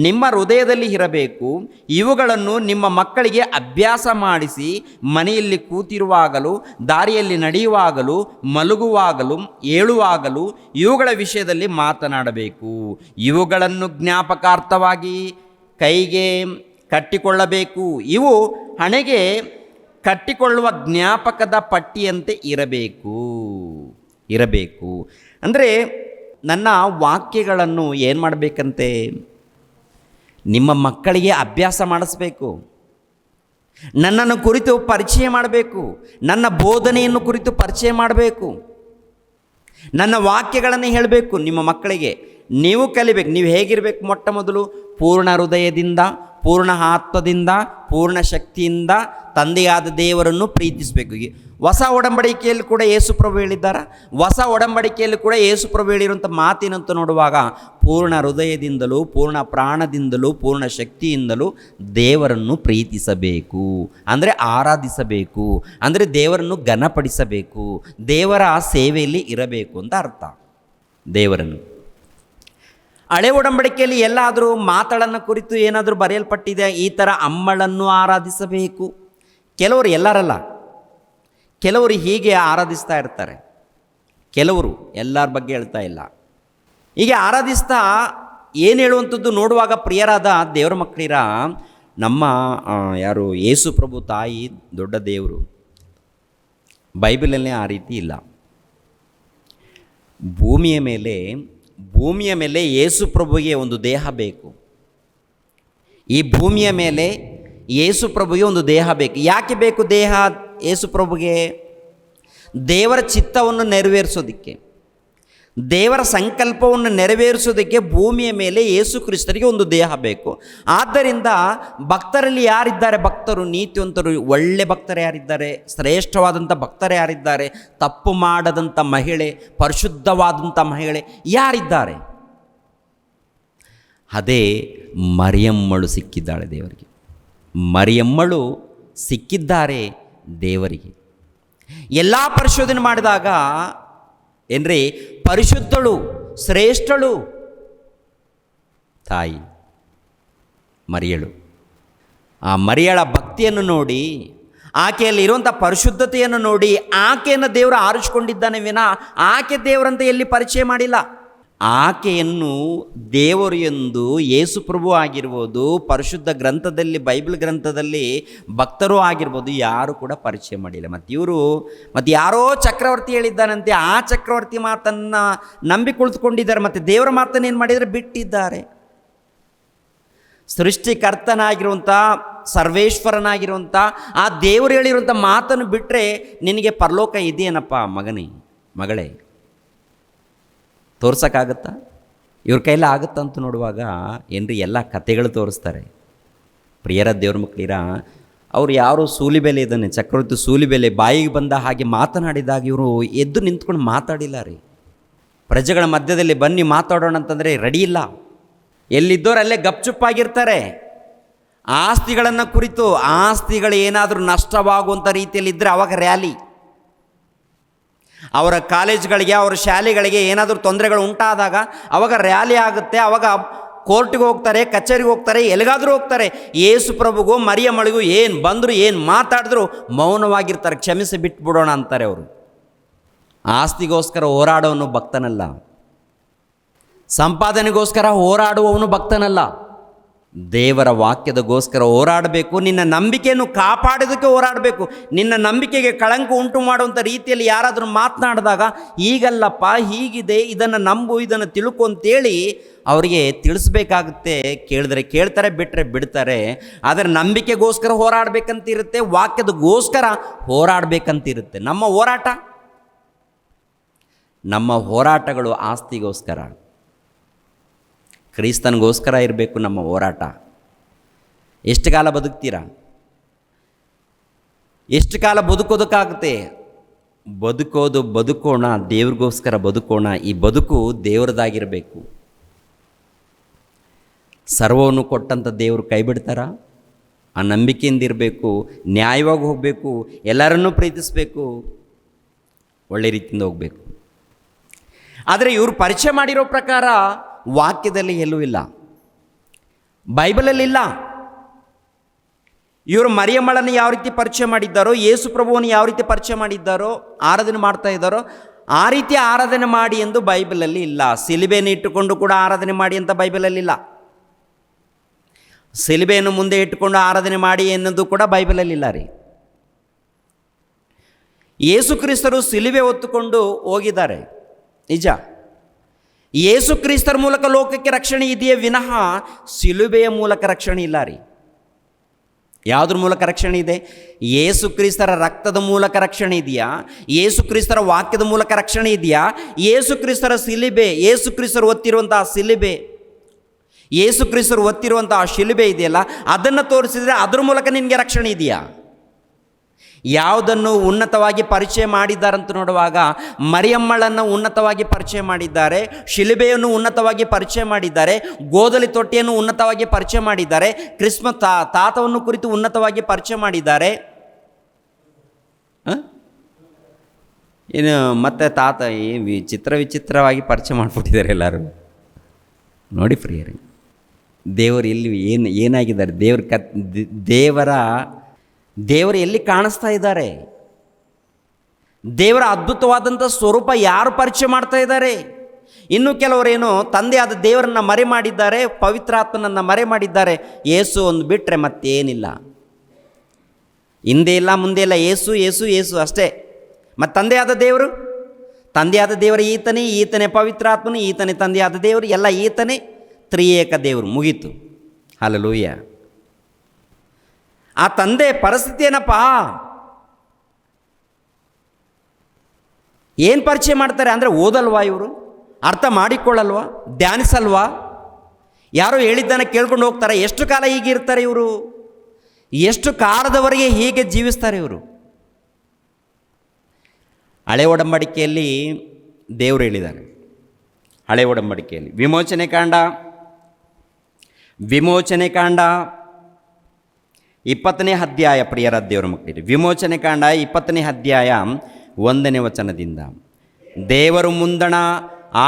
ನಿಮ್ಮ ಹೃದಯದಲ್ಲಿ ಇರಬೇಕು. ಇವುಗಳನ್ನು ನಿಮ್ಮ ಮಕ್ಕಳಿಗೆ ಅಭ್ಯಾಸ ಮಾಡಿಸಿ ಮನೆಯಲ್ಲಿ ಕೂತಿರುವಾಗಲೂ ದಾರಿಯಲ್ಲಿ ನಡೆಯುವಾಗಲೂ ಮಲಗುವಾಗಲೂ ಏಳುವಾಗಲೂ ಇವುಗಳ ವಿಷಯದಲ್ಲಿ ಮಾತನಾಡಬೇಕು. ಇವುಗಳನ್ನು ಜ್ಞಾಪಕಾರ್ಥವಾಗಿ ಕೈಗೆ ಕಟ್ಟಿಕೊಳ್ಳಬೇಕು. ಇವು ಹಣೆಗೆ ಕಟ್ಟಿಕೊಳ್ಳುವ ಜ್ಞಾಪಕದ ಪಟ್ಟಿಯಂತೆ ಇರಬೇಕು. ಅಂದರೆ ನನ್ನ ವಾಕ್ಯಗಳನ್ನು ಏನು ಮಾಡಬೇಕಂತೆ? ನಿಮ್ಮ ಮಕ್ಕಳಿಗೆ ಅಭ್ಯಾಸ ಮಾಡಿಸ್ಬೇಕು. ನನ್ನನ್ನು ಕುರಿತು ಪರಿಚಯ ಮಾಡಬೇಕು. ನನ್ನ ಬೋಧನೆಯನ್ನು ಕುರಿತು ಪರಿಚಯ ಮಾಡಬೇಕು. ನನ್ನ ವಾಕ್ಯಗಳನ್ನು ಹೇಳಬೇಕು ನಿಮ್ಮ ಮಕ್ಕಳಿಗೆ. ನೀವು ಕಲಿಬೇಕು. ನೀವು ಹೇಗಿರಬೇಕು? ಮೊಟ್ಟ ಮೊದಲು ಪೂರ್ಣ ಹೃದಯದಿಂದ, ಪೂರ್ಣ ಆತ್ಮದಿಂದ, ಪೂರ್ಣ ಶಕ್ತಿಯಿಂದ ತಂದೆಯಾದ ದೇವರನ್ನು ಪ್ರೀತಿಸಬೇಕು. ಹೊಸ ಒಡಂಬಡಿಕೆಯಲ್ಲಿ ಕೂಡ ಯೇಸು ಪ್ರಭು ಹೇಳಿದ್ದಾರೆ. ಹೊಸ ಒಡಂಬಡಿಕೆಯಲ್ಲಿ ಕೂಡ ಯೇಸು ಪ್ರಭು ಹೇಳಿರುವಂಥ ಮಾತಿನಂತ ನೋಡುವಾಗ ಪೂರ್ಣ ಹೃದಯದಿಂದಲೂ ಪೂರ್ಣ ಪ್ರಾಣದಿಂದಲೂ ಪೂರ್ಣ ಶಕ್ತಿಯಿಂದಲೂ ದೇವರನ್ನು ಪ್ರೀತಿಸಬೇಕು. ಅಂದರೆ ಆರಾಧಿಸಬೇಕು, ಅಂದರೆ ದೇವರನ್ನು ಘನಪಡಿಸಬೇಕು, ದೇವರ ಸೇವೆಯಲ್ಲಿ ಇರಬೇಕು ಅಂತ ಅರ್ಥ. ದೇವರನ್ನು ಹಳೆ ಒಡಂಬಡಿಕೆಯಲ್ಲಿ ಎಲ್ಲಾದರೂ ಮಾತುಗಳನ್ನು ಕುರಿತು ಏನಾದರೂ ಬರೆಯಲ್ಪಟ್ಟಿದೆ, ಈ ಥರ ಅಮ್ಮಳನ್ನು ಆರಾಧಿಸಬೇಕು. ಕೆಲವರು, ಎಲ್ಲರಲ್ಲ, ಕೆಲವರು ಹೀಗೆ ಆರಾಧಿಸ್ತಾ ಇರ್ತಾರೆ. ಕೆಲವರು, ಎಲ್ಲರ ಬಗ್ಗೆ ಹೇಳ್ತಾ ಇಲ್ಲ. ಹೀಗೆ ಆರಾಧಿಸ್ತಾ ಏನು ಹೇಳುವಂಥದ್ದು ನೋಡುವಾಗ ಪ್ರಿಯರಾದ ದೇವರ ಮಕ್ಕಳಿರ, ನಮ್ಮ ಯಾರು ಯೇಸು ಪ್ರಭು ತಾಯಿ ದೊಡ್ಡ ದೇವರು. ಬೈಬಲಲ್ಲೇ ಆ ರೀತಿ ಇಲ್ಲ. ಭೂಮಿಯ ಮೇಲೆ ಯೇಸು ಪ್ರಭುವಿಗೆ ಒಂದು ದೇಹ ಬೇಕು. ಈ ಭೂಮಿಯ ಮೇಲೆ ಯೇಸು ಪ್ರಭುವಿಗೆ ಒಂದು ದೇಹ ಬೇಕು. ಯಾಕೆ ಬೇಕು ದೇಹ ಯೇಸು ಪ್ರಭುಗೆ? ದೇವರ ಚಿತ್ತವನ್ನು ನೆರವೇರಿಸೋದಕ್ಕೆ, ದೇವರ ಸಂಕಲ್ಪವನ್ನು ನೆರವೇರಿಸೋದಕ್ಕೆ ಭೂಮಿಯ ಮೇಲೆ ಯೇಸು ಕ್ರಿಸ್ತರಿಗೆ ಒಂದು ದೇಹ ಬೇಕು. ಆದ್ದರಿಂದ ಭಕ್ತರಲ್ಲಿ ಯಾರಿದ್ದಾರೆ? ಭಕ್ತರು, ನೀತಿವಂತರು, ಒಳ್ಳೆ ಭಕ್ತರು ಯಾರಿದ್ದಾರೆ? ಶ್ರೇಷ್ಠವಾದಂಥ ಭಕ್ತರು ಯಾರಿದ್ದಾರೆ? ತಪ್ಪು ಮಾಡದಂಥ ಮಹಿಳೆ, ಪರಿಶುದ್ಧವಾದಂಥ ಮಹಿಳೆ ಯಾರಿದ್ದಾರೆ? ಅದೇ ಮರಿಯಮ್ಮಳು ಸಿಕ್ಕಿದ್ದಾಳೆ ದೇವರಿಗೆ. ಮರಿಯಮ್ಮಳು ಸಿಕ್ಕಿದ್ದಾರೆ ದೇವರಿಗೆ. ಎಲ್ಲ ಪರಿಶೋಧನೆ ಮಾಡಿದಾಗ ಏನ್ರಿ, ಪರಿಶುದ್ಧಳು, ಶ್ರೇಷ್ಠಳು ತಾಯಿ ಮರಿಯಳು. ಆ ಮರಿಯಳ ಭಕ್ತಿಯನ್ನು ನೋಡಿ, ಆಕೆಯಲ್ಲಿ ಇರುವಂಥ ಪರಿಶುದ್ಧತೆಯನ್ನು ನೋಡಿ ಆಕೆಯನ್ನು ದೇವರು ಆರಿಸಿಕೊಂಡಿದ್ದಾನೆ ವಿನ ಆಕೆ ದೇವರಂತ ಎಲ್ಲಿ ಪರಿಚಯ ಮಾಡಿಲ್ಲ. ಆಕೆಯನ್ನು ದೇವರು ಎಂದು ಯೇಸು ಪ್ರಭು ಆಗಿರ್ಬೋದು, ಪರಿಶುದ್ಧ ಗ್ರಂಥದಲ್ಲಿ, ಬೈಬಲ್ ಗ್ರಂಥದಲ್ಲಿ ಭಕ್ತರೂ ಆಗಿರ್ಬೋದು, ಯಾರು ಕೂಡ ಪರಿಚಯ ಮಾಡಿಲ್ಲ. ಮತ್ತು ಯಾರೋ ಚಕ್ರವರ್ತಿ ಹೇಳಿದ್ದಾನಂತೆ, ಆ ಚಕ್ರವರ್ತಿ ಮಾತನ್ನು ನಂಬಿ ಕುಳಿತುಕೊಂಡಿದ್ದಾರೆ. ಮತ್ತು ದೇವರ ಮಾತನ್ನು ಏನು ಮಾಡಿದರೆ ಬಿಟ್ಟಿದ್ದಾರೆ. ಸೃಷ್ಟಿಕರ್ತನಾಗಿರುವಂಥ, ಸರ್ವೇಶ್ವರನಾಗಿರುವಂಥ ಆ ದೇವರು ಹೇಳಿರುವಂಥ ಮಾತನ್ನು ಬಿಟ್ಟರೆ ನಿನಗೆ ಪರಲೋಕ ಇದೆಯೇನಪ್ಪ ಮಗಳೇ? ತೋರ್ಸೋಕ್ಕಾಗತ್ತಾ? ಇವ್ರ ಕೈಲ ಆಗುತ್ತಾ ಅಂತ ನೋಡುವಾಗ ಏನ್ರಿ, ಎಲ್ಲ ಕತೆಗಳು ತೋರಿಸ್ತಾರೆ. ಪ್ರಿಯರ ದೇವ್ರ ಮಕ್ಕಳಿರ, ಅವ್ರು ಯಾರೋ ಸೂಲಿಬೆಲೆ ಇದ್ದಾನೆ, ಚಕ್ರವರ್ತಿ ಸೂಲಿಬೆಲೆ ಬಾಯಿಗೆ ಬಂದ ಹಾಗೆ ಮಾತನಾಡಿದಾಗ ಇವರು ಎದ್ದು ನಿಂತ್ಕೊಂಡು ಮಾತಾಡಿಲ್ಲ ರೀ. ಪ್ರಜೆಗಳ ಮಧ್ಯದಲ್ಲಿ ಬನ್ನಿ ಮಾತಾಡೋಣ ಅಂತಂದರೆ ರೆಡಿ ಇಲ್ಲ. ಎಲ್ಲಿದ್ದೋರಲ್ಲೇ ಗಪ್ಚುಪ್ಪಾಗಿರ್ತಾರೆ. ಆಸ್ತಿಗಳನ್ನು ಕುರಿತು, ಆಸ್ತಿಗಳು ಏನಾದರೂ ನಷ್ಟವಾಗುವಂಥ ರೀತಿಯಲ್ಲಿದ್ದರೆ ಅವಾಗ ರ್ಯಾಲಿ. ಅವರ ಕಾಲೇಜ್ಗಳಿಗೆ, ಅವರ ಶಾಲೆಗಳಿಗೆ ಏನಾದರೂ ತೊಂದರೆಗಳು ಉಂಟಾದಾಗ ಅವಾಗ ರ್ಯಾಲಿ ಆಗುತ್ತೆ. ಅವಾಗ ಕೋರ್ಟಿಗೆ ಹೋಗ್ತಾರೆ, ಕಚೇರಿಗೆ ಹೋಗ್ತಾರೆ, ಎಲ್ಲಿಗಾದರೂ ಹೋಗ್ತಾರೆ. ಯೇಸು ಪ್ರಭುಗೂ ಮರಿಯಮ್ಮಳಿಗೂ ಏನು ಬಂದರು, ಏನು ಮಾತಾಡಿದ್ರು ಮೌನವಾಗಿರ್ತಾರೆ. ಕ್ಷಮಿಸಿ ಬಿಟ್ಬಿಡೋಣ ಅಂತಾರೆ ಅವರು. ಆಸ್ತಿಗೋಸ್ಕರ ಹೋರಾಡೋನು ಭಕ್ತನಲ್ಲ. ಸಂಪಾದನೆಗೋಸ್ಕರ ಹೋರಾಡುವವನು ಭಕ್ತನಲ್ಲ. ದೇವರ ವಾಕ್ಯದಗೋಸ್ಕರ ಹೋರಾಡಬೇಕು. ನಿನ್ನ ನಂಬಿಕೆಯನ್ನು ಕಾಪಾಡೋದಕ್ಕೆ ಹೋರಾಡಬೇಕು. ನಿನ್ನ ನಂಬಿಕೆಗೆ ಕಳಂಕ ಉಂಟು ಮಾಡುವಂಥ ರೀತಿಯಲ್ಲಿ ಯಾರಾದರೂ ಮಾತನಾಡಿದಾಗ ಹೀಗಲ್ಲಪ್ಪ, ಹೀಗಿದೆ, ಇದನ್ನು ನಂಬು, ಇದನ್ನು ತಿಳ್ಕೊ ಅಂತೇಳಿ ಅವರಿಗೆ ತಿಳಿಸ್ಬೇಕಾಗುತ್ತೆ. ಕೇಳಿದ್ರೆ ಕೇಳ್ತಾರೆ, ಬಿಟ್ಟರೆ ಬಿಡ್ತಾರೆ. ಆದರೆ ನಂಬಿಕೆಗೋಸ್ಕರ ಹೋರಾಡಬೇಕಂತಿರುತ್ತೆ, ವಾಕ್ಯದಗೋಸ್ಕರ ಹೋರಾಡಬೇಕಂತಿರುತ್ತೆ. ನಮ್ಮ ಹೋರಾಟಗಳು ಆಸ್ತಿಗೋಸ್ಕರ, ಕ್ರಿಸ್ತನಿಗೋಸ್ಕರ ಇರಬೇಕು ನಮ್ಮ ಹೋರಾಟ. ಎಷ್ಟು ಕಾಲ ಬದುಕ್ತೀರಾ? ಎಷ್ಟು ಕಾಲ ಬದುಕೋದಕ್ಕಾಗುತ್ತೆ? ಬದುಕೋಣ, ದೇವ್ರಿಗೋಸ್ಕರ ಬದುಕೋಣ. ಈ ಬದುಕು ದೇವ್ರದಾಗಿರಬೇಕು. ಸರ್ವವನ್ನು ಕೊಟ್ಟಂಥ ದೇವರು ಕೈ ಬಿಡ್ತಾರ? ಆ ನಂಬಿಕೆಯಿಂದ ಇರಬೇಕು, ನ್ಯಾಯವಾಗಿ ಹೋಗಬೇಕು, ಎಲ್ಲರನ್ನೂ ಪ್ರೀತಿಸಬೇಕು, ಒಳ್ಳೆ ರೀತಿಯಿಂದ ಹೋಗಬೇಕು. ಆದರೆ ಇವರು ಪರಿಚಯ ಮಾಡಿರೋ ಪ್ರಕಾರ ವಾಕ್ಯದಲ್ಲಿ ಎಲ್ಲೂ ಇಲ್ಲ, ಬೈಬಲಲ್ಲಿ ಇಲ್ಲ. ಇವರು ಮರಿಯಮ್ಮಳನ್ನು ಯಾವ ರೀತಿ ಪರಿಚಯ ಮಾಡಿದ್ದಾರೋ, ಯೇಸು ಪ್ರಭುವನ್ನು ಯಾವ ರೀತಿ ಪರಿಚಯ ಮಾಡಿದ್ದಾರೋ, ಆರಾಧನೆ ಮಾಡ್ತಾ ಇದ್ದಾರೋ ಆ ರೀತಿ ಆರಾಧನೆ ಮಾಡಿ ಎಂದು ಬೈಬಲಲ್ಲಿ ಇಲ್ಲ. ಸಿಲುಬೆಯನ್ನು ಇಟ್ಟುಕೊಂಡು ಕೂಡ ಆರಾಧನೆ ಮಾಡಿ ಅಂತ ಬೈಬಲಲ್ಲಿ ಇಲ್ಲ. ಸಿಲುಬೆಯನ್ನು ಮುಂದೆ ಇಟ್ಟುಕೊಂಡು ಆರಾಧನೆ ಮಾಡಿ ಎನ್ನುವುದು ಕೂಡ ಬೈಬಲಲ್ಲಿ ಇಲ್ಲ ರೀ. ಯೇಸು ಕ್ರಿಸ್ತರು ಸಿಲುಬೆ ಹೊತ್ತುಕೊಂಡು ಹೋಗಿದ್ದಾರೆ, ನಿಜ. ಯೇಸು ಕ್ರಿಸ್ತರ ಮೂಲಕ ಲೋಕಕ್ಕೆ ರಕ್ಷಣೆ ಇದೆಯೇ ವಿನಃ ಸಿಲುಬೆಯ ಮೂಲಕ ರಕ್ಷಣೆ ಇಲ್ಲ ರೀ. ಯಾವುದ್ರ ಮೂಲಕ ರಕ್ಷಣೆ ಇದೆ? ಯೇಸು ಕ್ರಿಸ್ತರ ರಕ್ತದ ಮೂಲಕ ರಕ್ಷಣೆ ಇದೆಯಾ? ಯೇಸು ಕ್ರಿಸ್ತರ ವಾಕ್ಯದ ಮೂಲಕ ರಕ್ಷಣೆ ಇದೆಯಾ? ಯೇಸು ಕ್ರಿಸ್ತರ ಸಿಲುಬೆ, ಯೇಸು ಕ್ರಿಸ್ತರು ಒತ್ತಿರುವಂತಹ ಸಿಲುಬೆ, ಯೇಸು ಕ್ರಿಸ್ತರು ಒತ್ತಿರುವಂತಹ ಶಿಲುಬೆ ಇದೆಯಲ್ಲ, ಅದನ್ನು ತೋರಿಸಿದರೆ ಅದ್ರ ಮೂಲಕ ನಿನಗೆ ರಕ್ಷಣೆ ಇದೆಯಾ? ಯಾವುದನ್ನು ಉನ್ನತವಾಗಿ ಪರಿಚಯ ಮಾಡಿದ್ದಾರಂತ ನೋಡುವಾಗ ಮರಿಯಮ್ಮಳನ್ನು ಉನ್ನತವಾಗಿ ಪರಿಚಯ ಮಾಡಿದ್ದಾರೆ, ಶಿಲುಬೆಯನ್ನು ಉನ್ನತವಾಗಿ ಪರಿಚಯ ಮಾಡಿದ್ದಾರೆ, ಗೋಧಲಿ ತೊಟ್ಟಿಯನ್ನು ಉನ್ನತವಾಗಿ ಪರಿಚಯ ಮಾಡಿದ್ದಾರೆ, ಕ್ರಿಸ್ಮಸ್ ತಾತವನ್ನು ಕುರಿತು ಉನ್ನತವಾಗಿ ಪರಿಚಯ ಮಾಡಿದ್ದಾರೆ. ಏನು ಮತ್ತೆ ತಾತ ವಿಚಿತ್ರವಾಗಿ ಪರಿಚಯ ಮಾಡಿಬಿಟ್ಟಿದ್ದಾರೆ ಎಲ್ಲರೂ. ನೋಡಿ ಪ್ರಿಯರೇ, ದೇವರು ಎಲ್ಲಿ ಏನಾಗಿದ್ದಾರೆ? ದೇವರು ಎಲ್ಲಿ ಕಾಣಿಸ್ತಾ ಇದ್ದಾರೆ? ದೇವರ ಅದ್ಭುತವಾದಂಥ ಸ್ವರೂಪ ಯಾರು ಪರಿಚಯ ಮಾಡ್ತಾ ಇದ್ದಾರೆ? ಇನ್ನು ಕೆಲವರೇನೋ ತಂದೆಯಾದ ದೇವರನ್ನು ಮರೆ ಮಾಡಿದ್ದಾರೆ, ಪವಿತ್ರಾತ್ಮನನ್ನು ಮರೆ ಮಾಡಿದ್ದಾರೆ. ಯೇಸು ಒಂದು ಬಿಟ್ಟರೆ ಮತ್ತೇನಿಲ್ಲ, ಹಿಂದೆ ಇಲ್ಲ ಮುಂದೆ ಇಲ್ಲ, ಯೇಸು ಯೇಸು ಯೇಸು ಅಷ್ಟೇ. ಮತ್ತು ತಂದೆಯಾದ ದೇವರು ಈತನೇ ಪವಿತ್ರಾತ್ಮನು, ಈತನೇ ತಂದೆಯಾದ ದೇವರು, ಎಲ್ಲ ಈತನೇ ತ್ರಿಯೇಕ ದೇವರು. ಮುಗೀತು. ಹಲ್ಲೆಲೂಯ. ಆ ತಂದೆ ಪರಿಸ್ಥಿತಿ ಏನಪ್ಪ? ಏನು ಪರಿಚಯ ಮಾಡ್ತಾರೆ ಅಂದರೆ, ಓದಲ್ವಾ ಇವರು? ಅರ್ಥ ಮಾಡಿಕೊಳ್ಳಲ್ವಾ? ಧ್ಯಾನಿಸಲ್ವಾ? ಯಾರೋ ಹೇಳಿದ್ದನ್ನು ಕೇಳ್ಕೊಂಡು ಹೋಗ್ತಾರೆ. ಎಷ್ಟು ಕಾಲ ಹೀಗೆ ಇರ್ತಾರೆ ಇವರು? ಎಷ್ಟು ಕಾಲದವರೆಗೆ ಹೀಗೆ ಜೀವಿಸ್ತಾರೆ ಇವರು? ಹಳೆ ಒಡಂಬಡಿಕೆಯಲ್ಲಿ ದೇವರು ಹೇಳಿದ್ದಾರೆ. ಹಳೆ ಒಡಂಬಡಿಕೆಯಲ್ಲಿ ವಿಮೋಚನೆ ಕಾಂಡ 20ನೇ ಅಧ್ಯಾಯ, ಪ್ರಿಯರ ದೇವರ ಮಕ್ಕಳಿಗೆ, ವಿಮೋಚನೆ ಕಾಂಡ 20ನೇ ಅಧ್ಯಾಯ 1ನೇ ವಚನದಿಂದ, ದೇವರು ಮುಂದಣ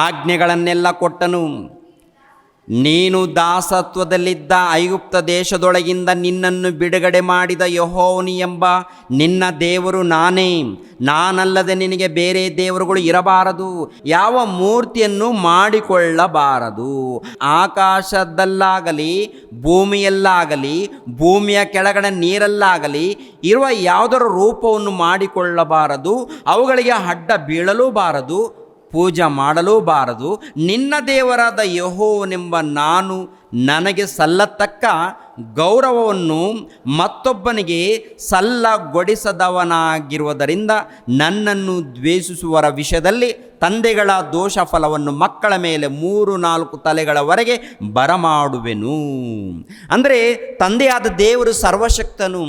ಆಜ್ಞೆಗಳನ್ನೆಲ್ಲ ಕೊಟ್ಟನು. ನೀನು ದಾಸತ್ವದಲ್ಲಿದ್ದ ಐಗುಪ್ತ ದೇಶದೊಳಗಿಂದ ನಿನ್ನನ್ನು ಬಿಡುಗಡೆ ಮಾಡಿದ ಯೆಹೋವನು ಎಂಬ ನಿನ್ನ ದೇವರು ನಾನೇ. ನಾನಲ್ಲದೆ ನಿನಗೆ ಬೇರೆ ದೇವರುಗಳು ಇರಬಾರದು. ಯಾವ ಮೂರ್ತಿಯನ್ನು ಮಾಡಿಕೊಳ್ಳಬಾರದು. ಆಕಾಶದಲ್ಲಾಗಲಿ ಭೂಮಿಯಲ್ಲಾಗಲಿ ಭೂಮಿಯ ಕೆಳಗಡೆ ನೀರಲ್ಲಾಗಲಿ ಇರುವ ಯಾವುದರ ರೂಪವನ್ನು ಮಾಡಿಕೊಳ್ಳಬಾರದು. ಅವುಗಳಿಗೆ ಅಡ್ಡ ಬೀಳಲೂಬಾರದು, ಪೂಜೆ ಮಾಡಲೂಬಾರದು. ನಿನ್ನ ದೇವರಾದ ಯೆಹೋವನೆಂಬ ನಾನು ನನಗೆ ಸಲ್ಲತಕ್ಕ ಗೌರವವನ್ನು ಮತ್ತೊಬ್ಬನಿಗೆ ಸಲ್ಲಗೊಡಿಸದವನಾಗಿರುವುದರಿಂದ ನನ್ನನ್ನು ದ್ವೇಷಿಸುವವರ ವಿಷಯದಲ್ಲಿ ತಂದೆಗಳ ದೋಷ ಫಲವನ್ನು ಮಕ್ಕಳ ಮೇಲೆ 3-4 ತಲೆಗಳವರೆಗೆ ಬರಮಾಡುವೆನು. ಅಂದರೆ ತಂದೆಯಾದ ದೇವರು ಸರ್ವಶಕ್ತನು.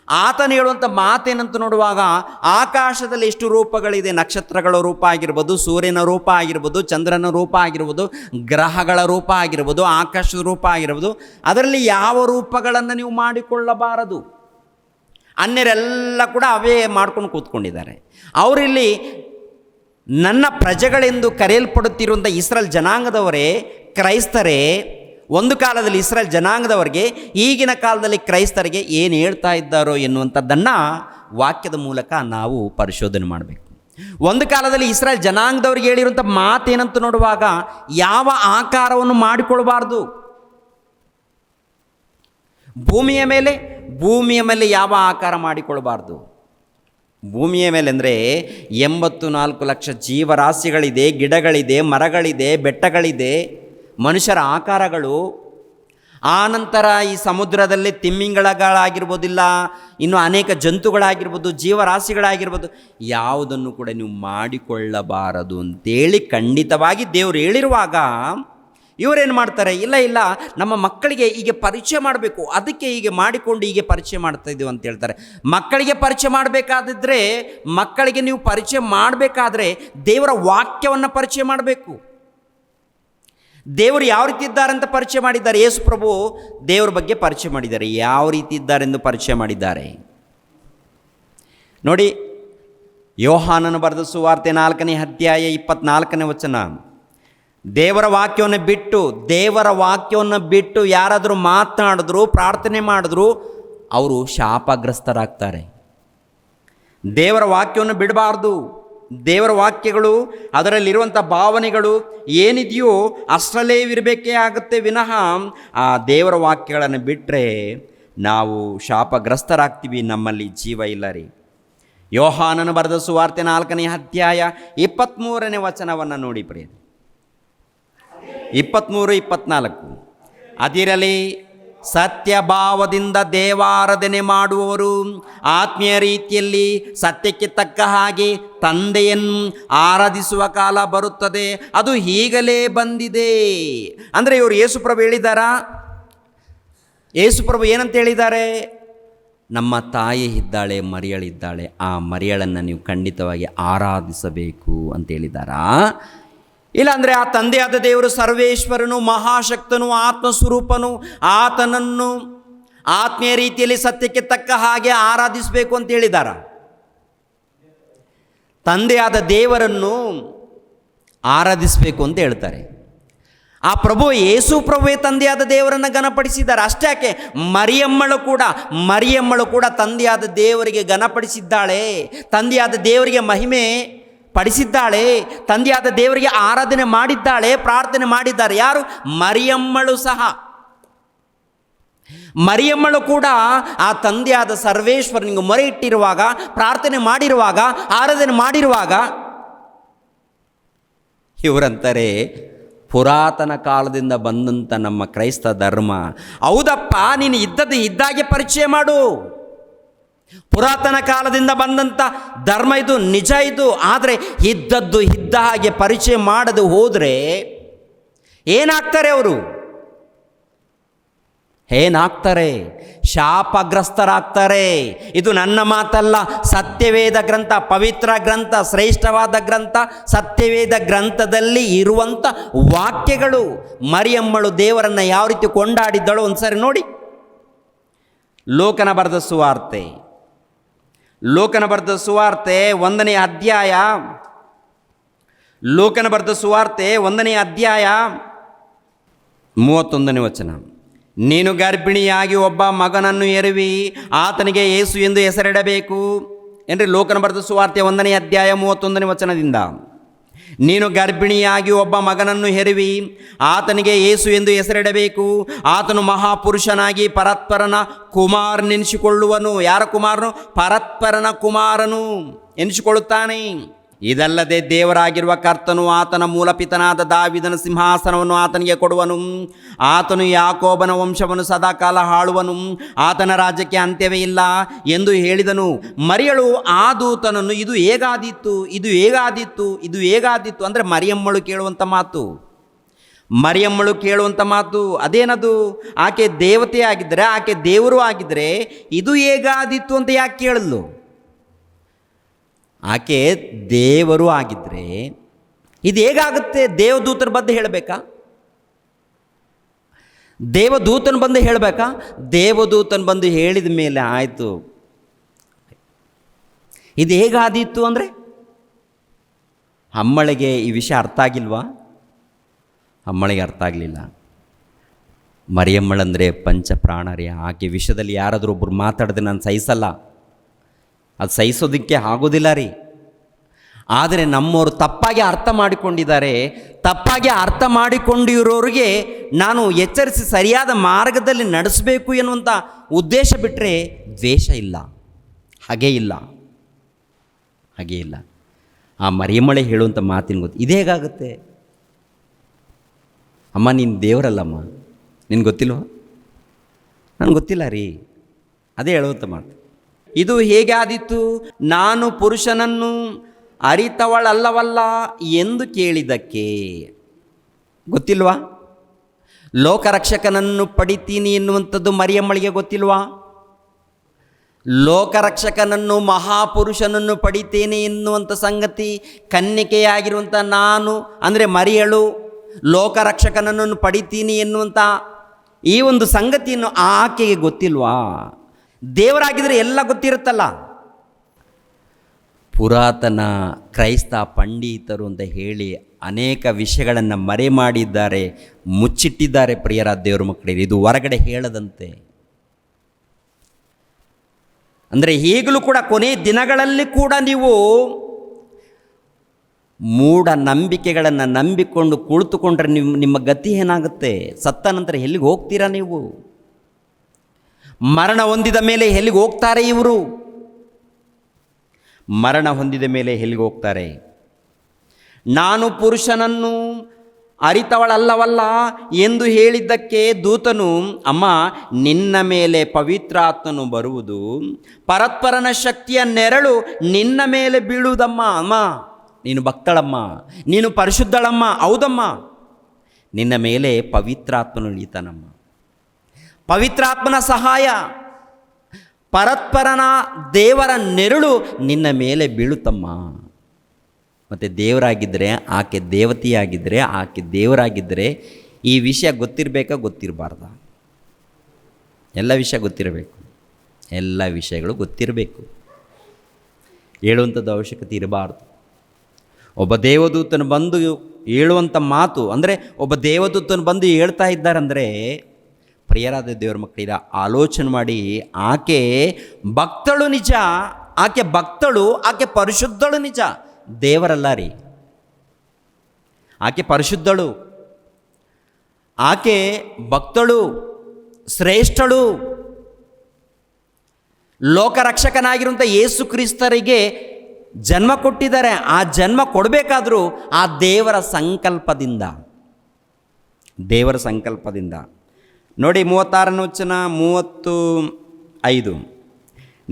ಆತನು ಹೇಳುವಂಥ ಮಾತೇನಂತ ನೋಡುವಾಗ, ಆಕಾಶದಲ್ಲಿ ಎಷ್ಟು ರೂಪಗಳಿದೆ. ನಕ್ಷತ್ರಗಳ ರೂಪ ಆಗಿರ್ಬೋದು, ಸೂರ್ಯನ ರೂಪ ಆಗಿರ್ಬೋದು, ಚಂದ್ರನ ರೂಪ ಆಗಿರ್ಬೋದು, ಗ್ರಹಗಳ ರೂಪ ಆಗಿರ್ಬೋದು, ಆಕಾಶದ ರೂಪ ಆಗಿರ್ಬೋದು. ಅದರಲ್ಲಿ ಯಾವ ರೂಪಗಳನ್ನು ನೀವು ಮಾಡಿಕೊಳ್ಳಬಾರದು. ಅನ್ಯರೆಲ್ಲ ಕೂಡ ಅವೇ ಮಾಡ್ಕೊಂಡು ಕೂತ್ಕೊಂಡಿದ್ದಾರೆ. ಅವರಿಲ್ಲಿ ನನ್ನ ಪ್ರಜೆಗಳೆಂದು ಕರೆಯಲ್ಪಡುತ್ತಿರುವಂಥ ಇಸ್ರೇಲ್ ಜನಾಂಗದವರೇ, ಕ್ರೈಸ್ತರೇ, ಒಂದು ಕಾಲದಲ್ಲಿ ಇಸ್ರೇಲ್ ಜನಾಂಗದವರಿಗೆ, ಈಗಿನ ಕಾಲದಲ್ಲಿ ಕ್ರೈಸ್ತರಿಗೆ ಏನು ಹೇಳ್ತಾ ಇದ್ದಾರೋ ಎನ್ನುವಂಥದ್ದನ್ನು ವಾಕ್ಯದ ಮೂಲಕ ನಾವು ಪರಿಶೋಧನೆ ಮಾಡಬೇಕು. ಒಂದು ಕಾಲದಲ್ಲಿ ಇಸ್ರಾಯೇಲ್ ಜನಾಂಗದವ್ರಿಗೆ ಹೇಳಿರುವಂಥ ಮಾತೇನಂತ ನೋಡುವಾಗ, ಯಾವ ಆಕಾರವನ್ನು ಮಾಡಿಕೊಳ್ಬಾರ್ದು, ಭೂಮಿಯ ಮೇಲೆ ಯಾವ ಆಕಾರ ಮಾಡಿಕೊಳ್ಬಾರ್ದು. ಭೂಮಿಯ ಮೇಲೆ ಅಂದರೆ 84 ಲಕ್ಷ ಜೀವರಾಶಿಗಳಿದೆ, ಗಿಡಗಳಿದೆ, ಮರಗಳಿದೆ, ಬೆಟ್ಟಗಳಿದೆ, ಮನುಷ್ಯರ ಆಕಾರಗಳು. ಆನಂತರ ಈ ಸಮುದ್ರದಲ್ಲಿ ತಿಮ್ಮಿಂಗಳಾಗಿರ್ಬೋದಿಲ್ಲ, ಇನ್ನು ಅನೇಕ ಜಂತುಗಳಾಗಿರ್ಬೋದು, ಜೀವರಾಶಿಗಳಾಗಿರ್ಬೋದು, ಯಾವುದನ್ನು ಕೂಡ ನೀವು ಮಾಡಿಕೊಳ್ಳಬಾರದು ಅಂತೇಳಿ ಖಂಡಿತವಾಗಿ ದೇವರು ಹೇಳಿರುವಾಗ ಇವರೇನು ಮಾಡ್ತಾರೆ, ಇಲ್ಲ ನಮ್ಮ ಮಕ್ಕಳಿಗೆ ಹೀಗೆ ಪರಿಚಯ ಮಾಡಬೇಕು, ಅದಕ್ಕೆ ಹೀಗೆ ಮಾಡಿಕೊಂಡು ಹೀಗೆ ಪರಿಚಯ ಮಾಡ್ತಾ ಇದ್ದೀವಿ ಅಂತ ಹೇಳ್ತಾರೆ. ಮಕ್ಕಳಿಗೆ ಪರಿಚಯ ಮಾಡಬೇಕಾದಿದ್ರೆ, ಮಕ್ಕಳಿಗೆ ನೀವು ಪರಿಚಯ ಮಾಡಬೇಕಾದ್ರೆ ದೇವರ ವಾಕ್ಯವನ್ನು ಪರಿಚಯ ಮಾಡಬೇಕು. ದೇವರು ಯಾವ ರೀತಿ ಇದ್ದಾರೆ ಅಂತ ಪರಿಚಯ ಮಾಡಿದ್ದಾರೆ. ಯೇಸು ಪ್ರಭು ದೇವರ ಬಗ್ಗೆ ಪರಿಚಯ ಮಾಡಿದ್ದಾರೆ. ಯಾವ ರೀತಿ ಇದ್ದಾರೆಂದು ಪರಿಚಯ ಮಾಡಿದ್ದಾರೆ ನೋಡಿ. ಯೋಹಾನನು ಬರೆದ ಸುವಾರ್ತೆ 4ನೇ ಅಧ್ಯಾಯ 24ನೇ ವಚನ. ದೇವರ ವಾಕ್ಯವನ್ನು ಬಿಟ್ಟು ಯಾರಾದರೂ ಮಾತನಾಡಿದ್ರು, ಪ್ರಾರ್ಥನೆ ಮಾಡಿದ್ರು, ಅವರು ಶಾಪಗ್ರಸ್ತರಾಗ್ತಾರೆ. ದೇವರ ವಾಕ್ಯವನ್ನು ಬಿಡಬಾರ್ದು. ದೇವರ ವಾಕ್ಯಗಳು, ಅದರಲ್ಲಿರುವಂಥ ಭಾವನೆಗಳು ಏನಿದೆಯೋ ಅಷ್ಟರಲ್ಲೇ ಇರಬೇಕೇ ಆಗುತ್ತೆ ವಿನಃ ಆ ದೇವರ ವಾಕ್ಯಗಳನ್ನು ಬಿಟ್ಟರೆ ನಾವು ಶಾಪಗ್ರಸ್ತರಾಗ್ತೀವಿ, ನಮ್ಮಲ್ಲಿ ಜೀವ ಇಲ್ಲ ರೀ. ಯೋಹಾನನು ಬರೆದ ಸುವಾರ್ತೆ 4ನೇ ಅಧ್ಯಾಯ 23ನೇ ವಚನವನ್ನು ನೋಡಿ ಪ್ರಿಯ. 23-24. ಅದಿರಲಿ, ಸತ್ಯಭಾವದಿಂದ ದೇವಾರಾಧನೆ ಮಾಡುವವರು ಆತ್ಮೀಯ ರೀತಿಯಲ್ಲಿ ಸತ್ಯಕ್ಕೆ ತಕ್ಕ ಹಾಗೆ ತಂದೆಯನ್ನು ಆರಾಧಿಸುವ ಕಾಲ ಬರುತ್ತದೆ, ಅದು ಈಗಲೇ ಬಂದಿದೆ. ಅಂದರೆ ಇವರು ಯೇಸುಪ್ರಭು ಹೇಳಿದಾರಾ? ಯೇಸುಪ್ರಭು ಏನಂತ ಹೇಳಿದ್ದಾರೆ? ನಮ್ಮ ತಾಯಿ ಇದ್ದಾಳೆ, ಮರಿಯಳಿದ್ದಾಳೆ, ಆ ಮರಿಯಳನ್ನು ನೀವು ಖಂಡಿತವಾಗಿ ಆರಾಧಿಸಬೇಕು ಅಂತ ಹೇಳಿದಾರಾ? ಇಲ್ಲಾಂದರೆ ಆ ತಂದೆಯಾದ ದೇವರು ಸರ್ವೇಶ್ವರನು, ಮಹಾಶಕ್ತನು, ಆತ್ಮಸ್ವರೂಪನು, ಆತನನ್ನು ಆತ್ಮೀಯ ರೀತಿಯಲ್ಲಿ ಸತ್ಯಕ್ಕೆ ತಕ್ಕ ಹಾಗೆ ಆರಾಧಿಸಬೇಕು ಅಂತ ಹೇಳಿದಾರ? ತಂದೆಯಾದ ದೇವರನ್ನು ಆರಾಧಿಸಬೇಕು ಅಂತ ಹೇಳ್ತಾರೆ. ಆ ಪ್ರಭು ಯೇಸು ಪ್ರಭುವೇ ತಂದೆಯಾದ ದೇವರನ್ನು ಘನಪಡಿಸಿದ್ದಾರೆ. ಅಷ್ಟೇ ಯಾಕೆ, ಮರಿಯಮ್ಮಳು ಕೂಡ ತಂದೆಯಾದ ದೇವರಿಗೆ ಘನಪಡಿಸಿದ್ದಾಳೆ, ತಂದೆಯಾದ ದೇವರಿಗೆ ಮಹಿಮೆ ಪಡಿಸಿದ್ದಾಳೆ, ತಂದೆಯಾದ ದೇವರಿಗೆ ಆರಾಧನೆ ಮಾಡಿದ್ದಾಳೆ, ಪ್ರಾರ್ಥನೆ ಮಾಡಿದ್ದಾರೆ. ಯಾರು? ಮರಿಯಮ್ಮಳು ಸಹ. ಮರಿಯಮ್ಮಳು ಕೂಡ ಆ ತಂದೆಯಾದ ಸರ್ವೇಶ್ವರನಿಗೆ ಮೊರೆ ಇಟ್ಟಿರುವಾಗ, ಪ್ರಾರ್ಥನೆ ಮಾಡಿರುವಾಗ, ಆರಾಧನೆ ಮಾಡಿರುವಾಗ ಇವರಂತಾರೆ, ಪುರಾತನ ಕಾಲದಿಂದ ಬಂದಂಥ ನಮ್ಮ ಕ್ರೈಸ್ತ ಧರ್ಮ, ಹೌದಪ್ಪ, ನೀನು ಇದ್ದದ್ದು ಇದ್ದಾಗೆ ಪರಿಚಯ ಮಾಡು. ಪುರಾತನ ಕಾಲದಿಂದ ಬಂದಂಥ ಧರ್ಮ ಇದು, ನಿಜ ಇದು. ಆದರೆ ಇದ್ದದ್ದು ಇದ್ದ ಹಾಗೆ ಪರಿಚಯ ಮಾಡದೆ ಹೋದರೆ ಏನಾಗ್ತಾರೆ ಅವರು? ಶಾಪಗ್ರಸ್ತರಾಗ್ತಾರೆ. ಇದು ನನ್ನ ಮಾತಲ್ಲ, ಸತ್ಯವೇದ ಗ್ರಂಥ, ಪವಿತ್ರ ಗ್ರಂಥ, ಶ್ರೇಷ್ಠವಾದ ಗ್ರಂಥ, ಸತ್ಯವೇದ ಗ್ರಂಥದಲ್ಲಿ ಇರುವಂಥ ವಾಕ್ಯಗಳು. ಮರಿಯಮ್ಮಳು ದೇವರನ್ನು ಯಾವ ರೀತಿ ಕೊಂಡಾಡಿದ್ದಳು ಒಂದ್ಸರಿ ನೋಡಿ. ಲೋಕನ ಬರೆದ ಸುವಾರ್ತೆ 1ನೇ ಅಧ್ಯಾಯ, ಲೋಕನ ಬರೆದ ಸುವಾರ್ತೆ 1ನೇ ಅಧ್ಯಾಯ 31ನೇ ವಚನ. ನೀನು ಗರ್ಭಿಣಿಯಾಗಿ ಒಬ್ಬ ಮಗನನ್ನು ಹೆರುವಿ, ಆತನಿಗೆ ಯೇಸು ಎಂದು ಹೆಸರಿಡಬೇಕು. ಏನ್ರಿ? ಲೋಕನ ಬರೆದ ಸುವಾರ್ತೆ 1ನೇ ಅಧ್ಯಾಯ 31ನೇ ವಚನದಿಂದ. ನೀನು ಗರ್ಭಿಣಿಯಾಗಿ ಒಬ್ಬ ಮಗನನ್ನು ಹೆರುವಿ, ಆತನಿಗೆ ಯೇಸು ಎಂದು ಹೆಸರಿಡಬೇಕು. ಆತನು ಮಹಾಪುರುಷನಾಗಿ ಪರತ್ಪರನ ಕುಮಾರನೆನಿಸಿಕೊಳ್ಳುವನು. ಯಾರ ಕುಮಾರನು? ಪರತ್ಪರನ ಕುಮಾರನು ಎನಿಸಿಕೊಳ್ಳುತ್ತಾನೆ. ಇದಲ್ಲದೆ ದೇವರಾಗಿರುವ ಕರ್ತನು ಆತನ ಮೂಲಪಿತನಾದ ದಾವೀದನ ಸಿಂಹಾಸನವನ್ನು ಆತನಿಗೆ ಕೊಡುವನು. ಆತನು ಯಾಕೋಬನ ವಂಶವನ್ನು ಸದಾಕಾಲ ಆಳುವನು. ಆತನ ರಾಜ್ಯಕ್ಕೆ ಅಂತ್ಯವೇ ಇಲ್ಲ ಎಂದು ಹೇಳಿದನು. ಮರಿಯಳು ಆ ದೂತನನ್ನು ಇದು ಹೇಗಾದೀತು ಅಂದರೆ ಮರಿಯಮ್ಮಳು ಕೇಳುವಂಥ ಮಾತು. ಅದೇನದು? ಆಕೆ ದೇವತೆ ಆಗಿದ್ದರೆ, ಆಕೆ ದೇವರು ಆಗಿದ್ದರೆ ಇದು ಹೇಗಾದೀತು ಅಂತ ಯಾಕೆ ಕೇಳಲು? ಆಕೆ ದೇವರು ಆಗಿದ್ದರೆ ಇದು ಹೇಗಾಗುತ್ತೆ? ದೇವದೂತನ ಬಂದು ಹೇಳಬೇಕಾ? ದೇವದೂತನ ಬಂದು ಹೇಳಿದ ಮೇಲೆ ಆಯಿತು. ಇದು ಹೇಗಾದೀತು ಅಂದರೆ ಅಮ್ಮಳಿಗೆ ಈ ವಿಷಯ ಅರ್ಥ ಆಗಿಲ್ವಾ? ಅಮ್ಮಳಿಗೆ ಅರ್ಥ ಆಗಲಿಲ್ಲ. ಮರಿಯಮ್ಮಳಂದರೆ ಪಂಚಪ್ರಾಣರಿ. ಆಕೆ ವಿಷಯದಲ್ಲಿ ಯಾರಾದರೂ ಒಬ್ಬರು ಮಾತಾಡಿದ್ರೆ ನಾನು ಸಹಿಸಲ್ಲ, ಅದು ಸಹಿಸೋದಕ್ಕೆ ಆಗೋದಿಲ್ಲ ರೀ. ಆದರೆ ನಮ್ಮವರು ತಪ್ಪಾಗಿ ಅರ್ಥ ಮಾಡಿಕೊಂಡಿದ್ದಾರೆ. ತಪ್ಪಾಗಿ ಅರ್ಥ ಮಾಡಿಕೊಂಡಿರೋರಿಗೆ ನಾನು ಎಚ್ಚರಿಸಿ ಸರಿಯಾದ ಮಾರ್ಗದಲ್ಲಿ ನಡೆಸಬೇಕು ಎನ್ನುವಂಥ ಉದ್ದೇಶ ಬಿಟ್ಟರೆ ದ್ವೇಷ ಇಲ್ಲ, ಹಾಗೇ ಇಲ್ಲ. ಆ ಮರಿಯಮ್ಮಳೆ ಹೇಳುವಂಥ ಮಾತಿನ ಗೊತ್ತು. ಇದು ಹೇಗಾಗುತ್ತೆ? ಅಮ್ಮ ನೀನು ದೇವರಲ್ಲಮ್ಮ, ನಿನಗೆ ಗೊತ್ತಿಲ್ವ? ನನಗೆ ಗೊತ್ತಿಲ್ಲ ರೀ. ಅದೇ ಹೇಳುವಂಥ ಮಾತು. ಇದು ಹೇಗೆ ಆದೀತು? ನಾನು ಪುರುಷನನ್ನು ಅರಿತವಳಲ್ಲವಲ್ಲ ಎಂದು ಕೇಳಿದ್ದಕ್ಕೆ. ಗೊತ್ತಿಲ್ವಾ? ಲೋಕರಕ್ಷಕನನ್ನು ಪಡಿತೀನಿ ಎನ್ನುವಂಥದ್ದು ಮರಿಯಮ್ಮಳಿಗೆ ಗೊತ್ತಿಲ್ವಾ? ಲೋಕರಕ್ಷಕನನ್ನು, ಮಹಾಪುರುಷನನ್ನು ಪಡಿತೇನೆ ಎನ್ನುವಂಥ ಸಂಗತಿ ಕನ್ನಿಕೆಯಾಗಿರುವಂಥ ನಾನು ಅಂದರೆ ಮರಿಯಳು ಲೋಕರಕ್ಷಕನನ್ನು ಪಡಿತೀನಿ ಎನ್ನುವಂಥ ಈ ಒಂದು ಸಂಗತಿಯನ್ನು ಆಕೆಗೆ ಗೊತ್ತಿಲ್ವಾ? ದೇವರಾಗಿದ್ದರೆ ಎಲ್ಲ ಗೊತ್ತಿರುತ್ತಲ್ಲ. ಪುರಾತನ ಕ್ರೈಸ್ತ ಪಂಡಿತರು ಅಂತ ಹೇಳಿ ಅನೇಕ ವಿಷಯಗಳನ್ನು ಮರೆ ಮಾಡಿದ್ದಾರೆ, ಮುಚ್ಚಿಟ್ಟಿದ್ದಾರೆ. ಪ್ರಿಯರಾದ ದೇವರ ಮಕ್ಕಳಿಗೆ ಇದು ಹೊರಗಡೆ ಹೇಳದಂತೆ. ಅಂದರೆ ಈಗಲೂ ಕೂಡ ಕೊನೆಯ ದಿನಗಳಲ್ಲಿ ಕೂಡ ನೀವು ಮೂಢ ನಂಬಿಕೆಗಳನ್ನು ನಂಬಿಕೊಂಡು ಕುಳಿತುಕೊಂಡ್ರೆ ನಿಮ್ಮ ಗತಿ ಏನಾಗುತ್ತೆ? ಸತ್ತ ನಂತರ ಎಲ್ಲಿಗೆ ಹೋಗ್ತೀರಾ ನೀವು? ಮರಣ ಹೊಂದಿದ ಮೇಲೆ ಎಲ್ಲಿಗೆ ಹೋಗ್ತಾರೆ ಇವರು? ಮರಣ ಹೊಂದಿದ ಮೇಲೆ ಎಲ್ಲಿಗೆ ಹೋಗ್ತಾರೆ? ನಾನು ಪುರುಷನನ್ನು ಅರಿತವಳಲ್ಲವಲ್ಲ ಎಂದು ಹೇಳಿದ್ದಕ್ಕೆ ದೂತನು, ಅಮ್ಮ ನಿನ್ನ ಮೇಲೆ ಪವಿತ್ರಾತ್ಮನು ಬರುವುದು, ಪರತ್ಪರನ ಶಕ್ತಿಯ ನೆರಳು ನಿನ್ನ ಮೇಲೆ ಬೀಳುವುದಮ್ಮ. ಅಮ್ಮ ನೀನು ಭಕ್ತಳಮ್ಮ, ನೀನು ಪರಿಶುದ್ಧಳಮ್ಮ. ಹೌದಮ್ಮ, ನಿನ್ನ ಮೇಲೆ ಪವಿತ್ರಾತ್ಮನು ಇಳಿತಾನಮ್ಮ. ಪವಿತ್ರಾತ್ಮನ ಸಹಾಯ, ಪರತ್ಪರನ ದೇವರ ನೆರಳು ನಿನ್ನ ಮೇಲೆ ಬೀಳುತ್ತಮ್ಮ. ಮತ್ತು ದೇವರಾಗಿದ್ದರೆ, ಆಕೆ ದೇವತೆಯಾಗಿದ್ದರೆ, ಆಕೆ ದೇವರಾಗಿದ್ದರೆ ಈ ವಿಷಯ ಗೊತ್ತಿರಬೇಕಾ ಗೊತ್ತಿರಬಾರ್ದ? ಎಲ್ಲ ವಿಷಯ ಗೊತ್ತಿರಬೇಕು. ಎಲ್ಲ ವಿಷಯಗಳು ಗೊತ್ತಿರಬೇಕು. ಹೇಳುವಂಥದ್ದು ಅವಶ್ಯಕತೆ ಇರಬಾರ್ದು. ಒಬ್ಬ ದೇವದೂತನು ಬಂದು ಹೇಳುವಂಥ ಮಾತು ಅಂದರೆ, ಒಬ್ಬ ದೇವದೂತನು ಬಂದು ಹೇಳ್ತಾ ಇದ್ದಾರಂದರೆ, ಪ್ರಿಯರಾದ ದೇವರ ಮಕ್ಕಳಿಗೆ ಆಲೋಚನೆ ಮಾಡಿ. ಆಕೆ ಭಕ್ತಳು ನಿಜ, ಆಕೆ ಭಕ್ತಳು, ಆಕೆ ಪರಿಶುದ್ಧಳು ನಿಜ, ದೇವರಲ್ಲ ರೀ. ಆಕೆ ಪರಿಶುದ್ಧಳು, ಆಕೆ ಭಕ್ತಳು, ಶ್ರೇಷ್ಠಳು. ಲೋಕರಕ್ಷಕನಾಗಿರುವಂಥ ಯೇಸು ಕ್ರಿಸ್ತರಿಗೆ ಜನ್ಮ ಕೊಟ್ಟಿದ್ದಾರೆ. ಆ ಜನ್ಮ ಕೊಡಬೇಕಾದ್ರೂ ಆ ದೇವರ ಸಂಕಲ್ಪದಿಂದ ನೋಡಿ. 36ನೇ ವಚನ, 35.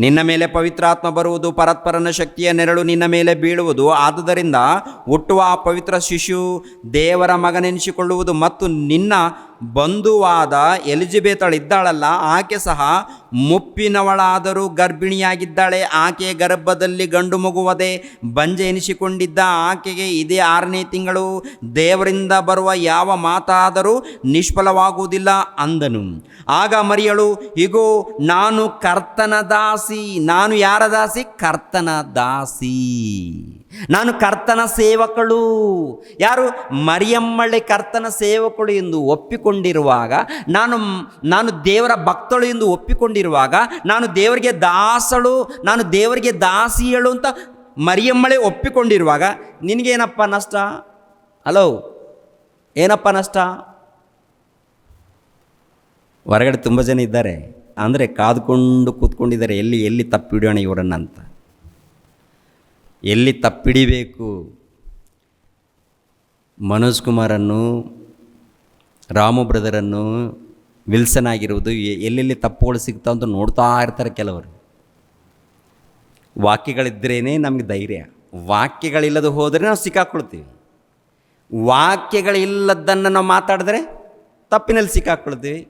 ನಿನ್ನ ಮೇಲೆ ಪವಿತ್ರಾತ್ಮ ಬರುವುದು, ಪರತ್ಪರನ ಶಕ್ತಿಯ ನೆರಳು ನಿನ್ನ ಮೇಲೆ ಬೀಳುವುದು. ಆದುದರಿಂದ ಹುಟ್ಟುವ ಆ ಪವಿತ್ರ ಶಿಶು ದೇವರ ಮಗನೆನಿಸಿಕೊಳ್ಳುವುದು. ಮತ್ತು ನಿನ್ನ ಬಂಧುವಾದ ಎಲಿಜಬೆತಳಿದ್ದಾಳಲ್ಲ, ಆಕೆ ಸಹ ಮುಪ್ಪಿನವಳಾದರೂ ಗರ್ಭಿಣಿಯಾಗಿದ್ದಾಳೆ. ಆಕೆಯ ಗರ್ಭದಲ್ಲಿ ಗಂಡು ಮಗುವದೆ ಬಂಜೆ ಎನಿಸಿಕೊಂಡಿದ್ದ ಆಕೆಗೆ ಇದೇ 6ನೇ ತಿಂಗಳು. ದೇವರಿಂದ ಬರುವ ಯಾವ ಮಾತಾದರೂ ನಿಷ್ಫಲವಾಗುವುದಿಲ್ಲ ಅಂದನು. ಆಗ ಮರಿಯಳು, ಇಗೋ ನಾನು ಕರ್ತನ ದಾಸಿ. ನಾನು ಯಾರ ದಾಸಿ? ಕರ್ತನ ದಾಸಿ. ನಾನು ಕರ್ತನ ಸೇವಕಳು. ಯಾರು? ಮರಿಯಮ್ಮಳೆ ಕರ್ತನ ಸೇವಕಳು ಎಂದು ಒಪ್ಪಿಕೊಂಡಿರುವಾಗ, ನಾನು ದೇವರ ಭಕ್ತಳು ಎಂದು ಒಪ್ಪಿಕೊಂಡಿರುವಾಗ, ನಾನು ದೇವರಿಗೆ ದಾಸಳು, ನಾನು ದೇವರಿಗೆ ದಾಸಿಯಳು ಅಂತ ಮರಿಯಮ್ಮಳೆ ಒಪ್ಪಿಕೊಂಡಿರುವಾಗ ನಿನಗೇನಪ್ಪ ನಷ್ಟ? ಹಲೋ, ಏನಪ್ಪ ನಷ್ಟ? ಹೊರಗಡೆ ತುಂಬ ಜನ ಇದ್ದಾರೆ, ಅಂದರೆ ಕಾದ್ಕೊಂಡು ಕೂತ್ಕೊಂಡಿದ್ದಾರೆ, ಎಲ್ಲಿ ತಪ್ಪಿಡೋಣ ಇವರನ್ನು ಅಂತ, ಎಲ್ಲಿ ತಪ್ಪಿಡಿಬೇಕು. ಮನೋಜ್ ಕುಮಾರನ್ನು, ರಾಮು ಬ್ರದರನ್ನು, ವಿಲ್ಸನ್ ಆಗಿರುವುದು ಎಲ್ಲೆಲ್ಲಿ ತಪ್ಪುಗಳು ಸಿಗ್ತಾವ ಅಂತ ನೋಡ್ತಾ ಇರ್ತಾರೆ ಕೆಲವರು. ವಾಕ್ಯಗಳಿದ್ರೇ ನಮಗೆ ಧೈರ್ಯ. ವಾಕ್ಯಗಳಿಲ್ಲದೆ ಹೋದರೆ ನಾವು ಸಿಕ್ಕಾಕ್ಕೊಳ್ತೀವಿ. ವಾಕ್ಯಗಳಿಲ್ಲದನ್ನು ನಾವು ಮಾತಾಡಿದ್ರೆ ತಪ್ಪಿನಲ್ಲಿ ಸಿಕ್ಕಾಕ್ಕೊಳ್ತೀವಿ.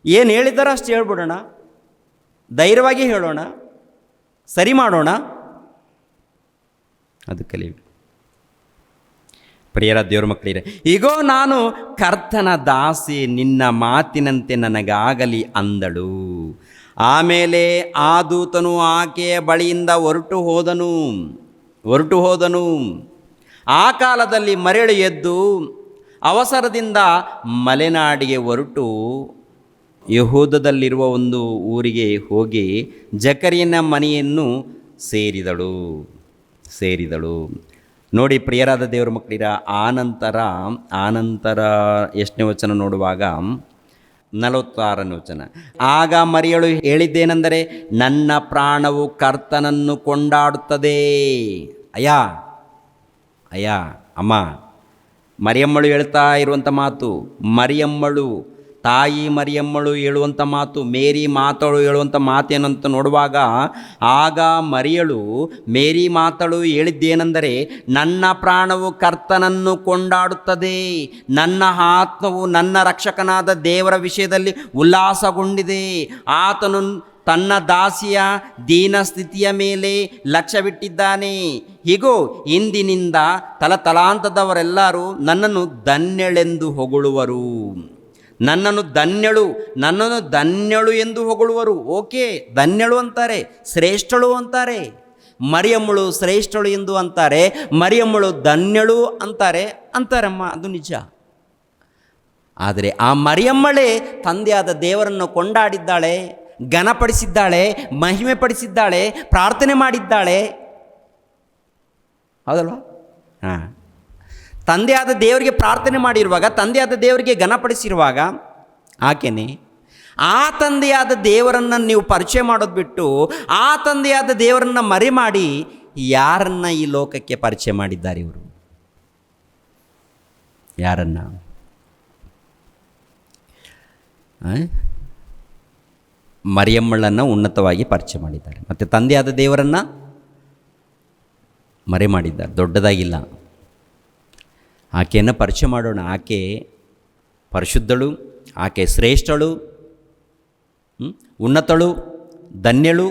ಏನು ಹೇಳಿದ್ದಾರೋ ಅಷ್ಟು ಹೇಳ್ಬಿಡೋಣ, ಧೈರ್ಯವಾಗಿ ಹೇಳೋಣ, ಸರಿ ಮಾಡೋಣ. ಅದು ಕಲಿಬೇಕು. ಪ್ರಿಯರ ದೇವರ ಮಕ್ಕಳಿದೆ, ಈಗೋ ನಾನು ಕರ್ತನ ದಾಸಿ, ನಿನ್ನ ಮಾತಿನಂತೆ ನನಗಾಗಲಿ ಅಂದಳು. ಆಮೇಲೆ ಆ ದೂತನು ಆಕೆಯ ಬಳಿಯಿಂದ ಹೊರಟು ಹೋದನು. ಆ ಕಾಲದಲ್ಲಿ ಮರಳು ಎದ್ದು ಅವಸರದಿಂದ ಮಲೆನಾಡಿಗೆ ಹೊರಟು ಯೆಹೂದದಲ್ಲಿರುವ ಒಂದು ಊರಿಗೆ ಹೋಗಿ ಜಕರಿಯನ ಮನೆಯನ್ನು ಸೇರಿದಳು. ನೋಡಿ ಪ್ರಿಯರಾದ ದೇವರ ಮಕ್ಕಳಿರ, ಆನಂತರ ಎಷ್ಟನೇ ವಚನ ನೋಡುವಾಗ 46ನೇ ವಚನ, ಆಗ ಮರಿಯಳು ಹೇಳಿದ್ದೇನೆಂದರೆ, ನನ್ನ ಪ್ರಾಣವು ಕರ್ತನನ್ನು ಕೊಂಡಾಡುತ್ತದೆ. ಅಯ್ಯ ಅಮ್ಮ, ಮರಿಯಮ್ಮಳು ಹೇಳ್ತಾ ಇರುವಂಥ ಮಾತು, ತಾಯಿ ಮರಿಯಮ್ಮಳು ಹೇಳುವಂಥ ಮಾತು, ಮೇರಿ ಮಾತಳು ಹೇಳುವಂಥ ಮಾತೇನಂತ ನೋಡುವಾಗ, ಆಗ ಮೇರಿ ಮಾತಳು ಹೇಳಿದ್ದೇನೆಂದರೆ, ನನ್ನ ಪ್ರಾಣವು ಕರ್ತನನ್ನು ಕೊಂಡಾಡುತ್ತದೆ, ನನ್ನ ಆತ್ಮವು ನನ್ನ ರಕ್ಷಕನಾದ ದೇವರ ವಿಷಯದಲ್ಲಿ ಉಲ್ಲಾಸಗೊಂಡಿದೆ. ಆತನು ತನ್ನ ದಾಸಿಯ ದೀನ ಸ್ಥಿತಿಯ ಮೇಲೆ ಲಕ್ಷ್ಯವಿಟ್ಟಿದ್ದಾನೆ. ಹೀಗೋ ಇಂದಿನಿಂದ ತಲಾಂತದವರೆಲ್ಲರೂ ನನ್ನನ್ನು ಧನ್ಯಳೆಂದು ಹೊಗಳುವರು. ನನ್ನನ್ನು ಧನ್ಯಳು ಎಂದು ಹೊಗಳುವರು. ಓಕೆ, ಧನ್ಯಳು ಅಂತಾರೆ, ಶ್ರೇಷ್ಠಳು ಅಂತಾರೆ. ಮರಿಯಮ್ಮಳು ಶ್ರೇಷ್ಠಳು ಎಂದು ಅಂತಾರೆ, ಮರಿಯಮ್ಮಳು ಧನ್ಯಳು ಅಂತಾರಮ್ಮ, ಅದು ನಿಜ. ಆದರೆ ಆ ಮರಿಯಮ್ಮಳೇ ತಂದೆಯಾದ ದೇವರನ್ನು ಕೊಂಡಾಡಿದ್ದಾಳೆ, ಘನಪಡಿಸಿದ್ದಾಳೆ, ಮಹಿಮೆ ಪಡಿಸಿದ್ದಾಳೆ, ಪ್ರಾರ್ಥನೆ ಮಾಡಿದ್ದಾಳೆ. ಹೌದಲ್ವಾ? ತಂದೆಯಾದ ದೇವರಿಗೆ ಪ್ರಾರ್ಥನೆ ಮಾಡಿರುವಾಗ, ತಂದೆಯಾದ ದೇವರಿಗೆ ಘನಪಡಿಸಿರುವಾಗ, ಆಕೆನೇ ಆ ತಂದೆಯಾದ ದೇವರನ್ನು ನೀವು ಪರಿಚಯ ಮಾಡೋದು ಬಿಟ್ಟು ಆ ತಂದೆಯಾದ ದೇವರನ್ನು ಮರೆ ಮಾಡಿ ಯಾರನ್ನ ಈ ಲೋಕಕ್ಕೆ ಪರಿಚಯ ಮಾಡಿದ್ದಾರೆ ಇವರು? ಯಾರನ್ನ? ಮರಿಯಮ್ಮಳನ್ನು ಉನ್ನತವಾಗಿ ಪರಿಚಯ ಮಾಡಿದ್ದಾರೆ, ಮತ್ತು ತಂದೆಯಾದ ದೇವರನ್ನು ಮರೆ ಮಾಡಿದ್ದಾರೆ. ದೊಡ್ಡದಾಗಿಲ್ಲ. ಆಕೆಯನ್ನು ಪರಿಚಯ ಮಾಡೋಣ. ಆಕೆ ಪರಿಶುದ್ಧಳು, ಆಕೆ ಶ್ರೇಷ್ಠಳು, ಉನ್ನತಳು, ಧನ್ಯಳು.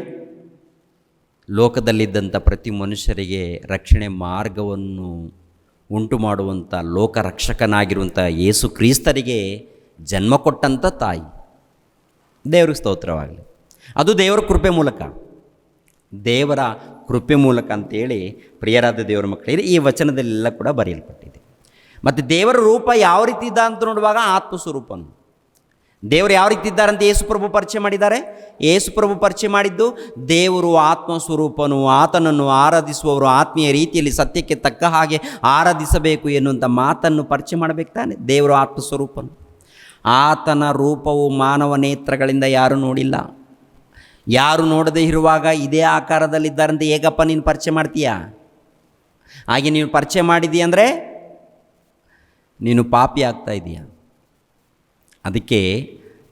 ಲೋಕದಲ್ಲಿದ್ದಂಥ ಪ್ರತಿ ಮನುಷ್ಯರಿಗೆ ರಕ್ಷಣೆ ಮಾರ್ಗವನ್ನು ಉಂಟು ಮಾಡುವಂಥ ಲೋಕರಕ್ಷಕನಾಗಿರುವಂಥ ಯೇಸು ಕ್ರಿಸ್ತರಿಗೆ ಜನ್ಮ ಕೊಟ್ಟಂಥ ತಾಯಿ. ದೇವ್ರಿಗೆ ಸ್ತೋತ್ರವಾಗಲಿ. ಅದು ದೇವರ ಕೃಪೆ ಮೂಲಕ ಅಂತೇಳಿ ಪ್ರಿಯರಾದ ದೇವರ ಮಕ್ಕಳಿಗೆ ಈ ವಚನದಲ್ಲೆಲ್ಲ ಕೂಡ ಬರೆಯಲ್ಪಟ್ಟಿದೆ. ಮತ್ತು ದೇವರ ರೂಪ ಯಾವ ರೀತಿ ಇದ್ದ ಅಂತ ನೋಡುವಾಗ ಆತ್ಮಸ್ವರೂಪನು. ದೇವರು ಯಾವ ರೀತಿ ಇದ್ದಾರಂತ ಯೇಸುಪ್ರಭು ಪರಿಚಯ ಮಾಡಿದ್ದಾರೆ. ಯೇಸುಪ್ರಭು ಪರಿಚಯ ಮಾಡಿದ್ದು ದೇವರು ಆತ್ಮಸ್ವರೂಪನು, ಆತನನ್ನು ಆರಾಧಿಸುವವರು ಆತ್ಮೀಯ ರೀತಿಯಲ್ಲಿ ಸತ್ಯಕ್ಕೆ ತಕ್ಕ ಹಾಗೆ ಆರಾಧಿಸಬೇಕು ಎನ್ನುವಂಥ ಮಾತನ್ನು ಪರಿಚಯ ಮಾಡಬೇಕು ತಾನೆ. ದೇವರು ಆತ್ಮಸ್ವರೂಪನು. ಆತನ ರೂಪವು ಮಾನವ ನೇತ್ರಗಳಿಂದ ಯಾರೂ ನೋಡಿಲ್ಲ. ಯಾರು ನೋಡದೇ ಇರುವಾಗ ಇದೇ ಆಕಾರದಲ್ಲಿದ್ದಾರಂತೆ ಹೇಗಪ್ಪ ನೀನು ಪರಿಚಯ ಮಾಡ್ತೀಯಾ? ಹಾಗೆ ನೀನು ಪರಿಚಯ ಮಾಡಿದ್ದೀಯ ಅಂದರೆ ನೀನು ಪಾಪಿ ಆಗ್ತಾ ಇದೀಯ. ಅದಕ್ಕೆ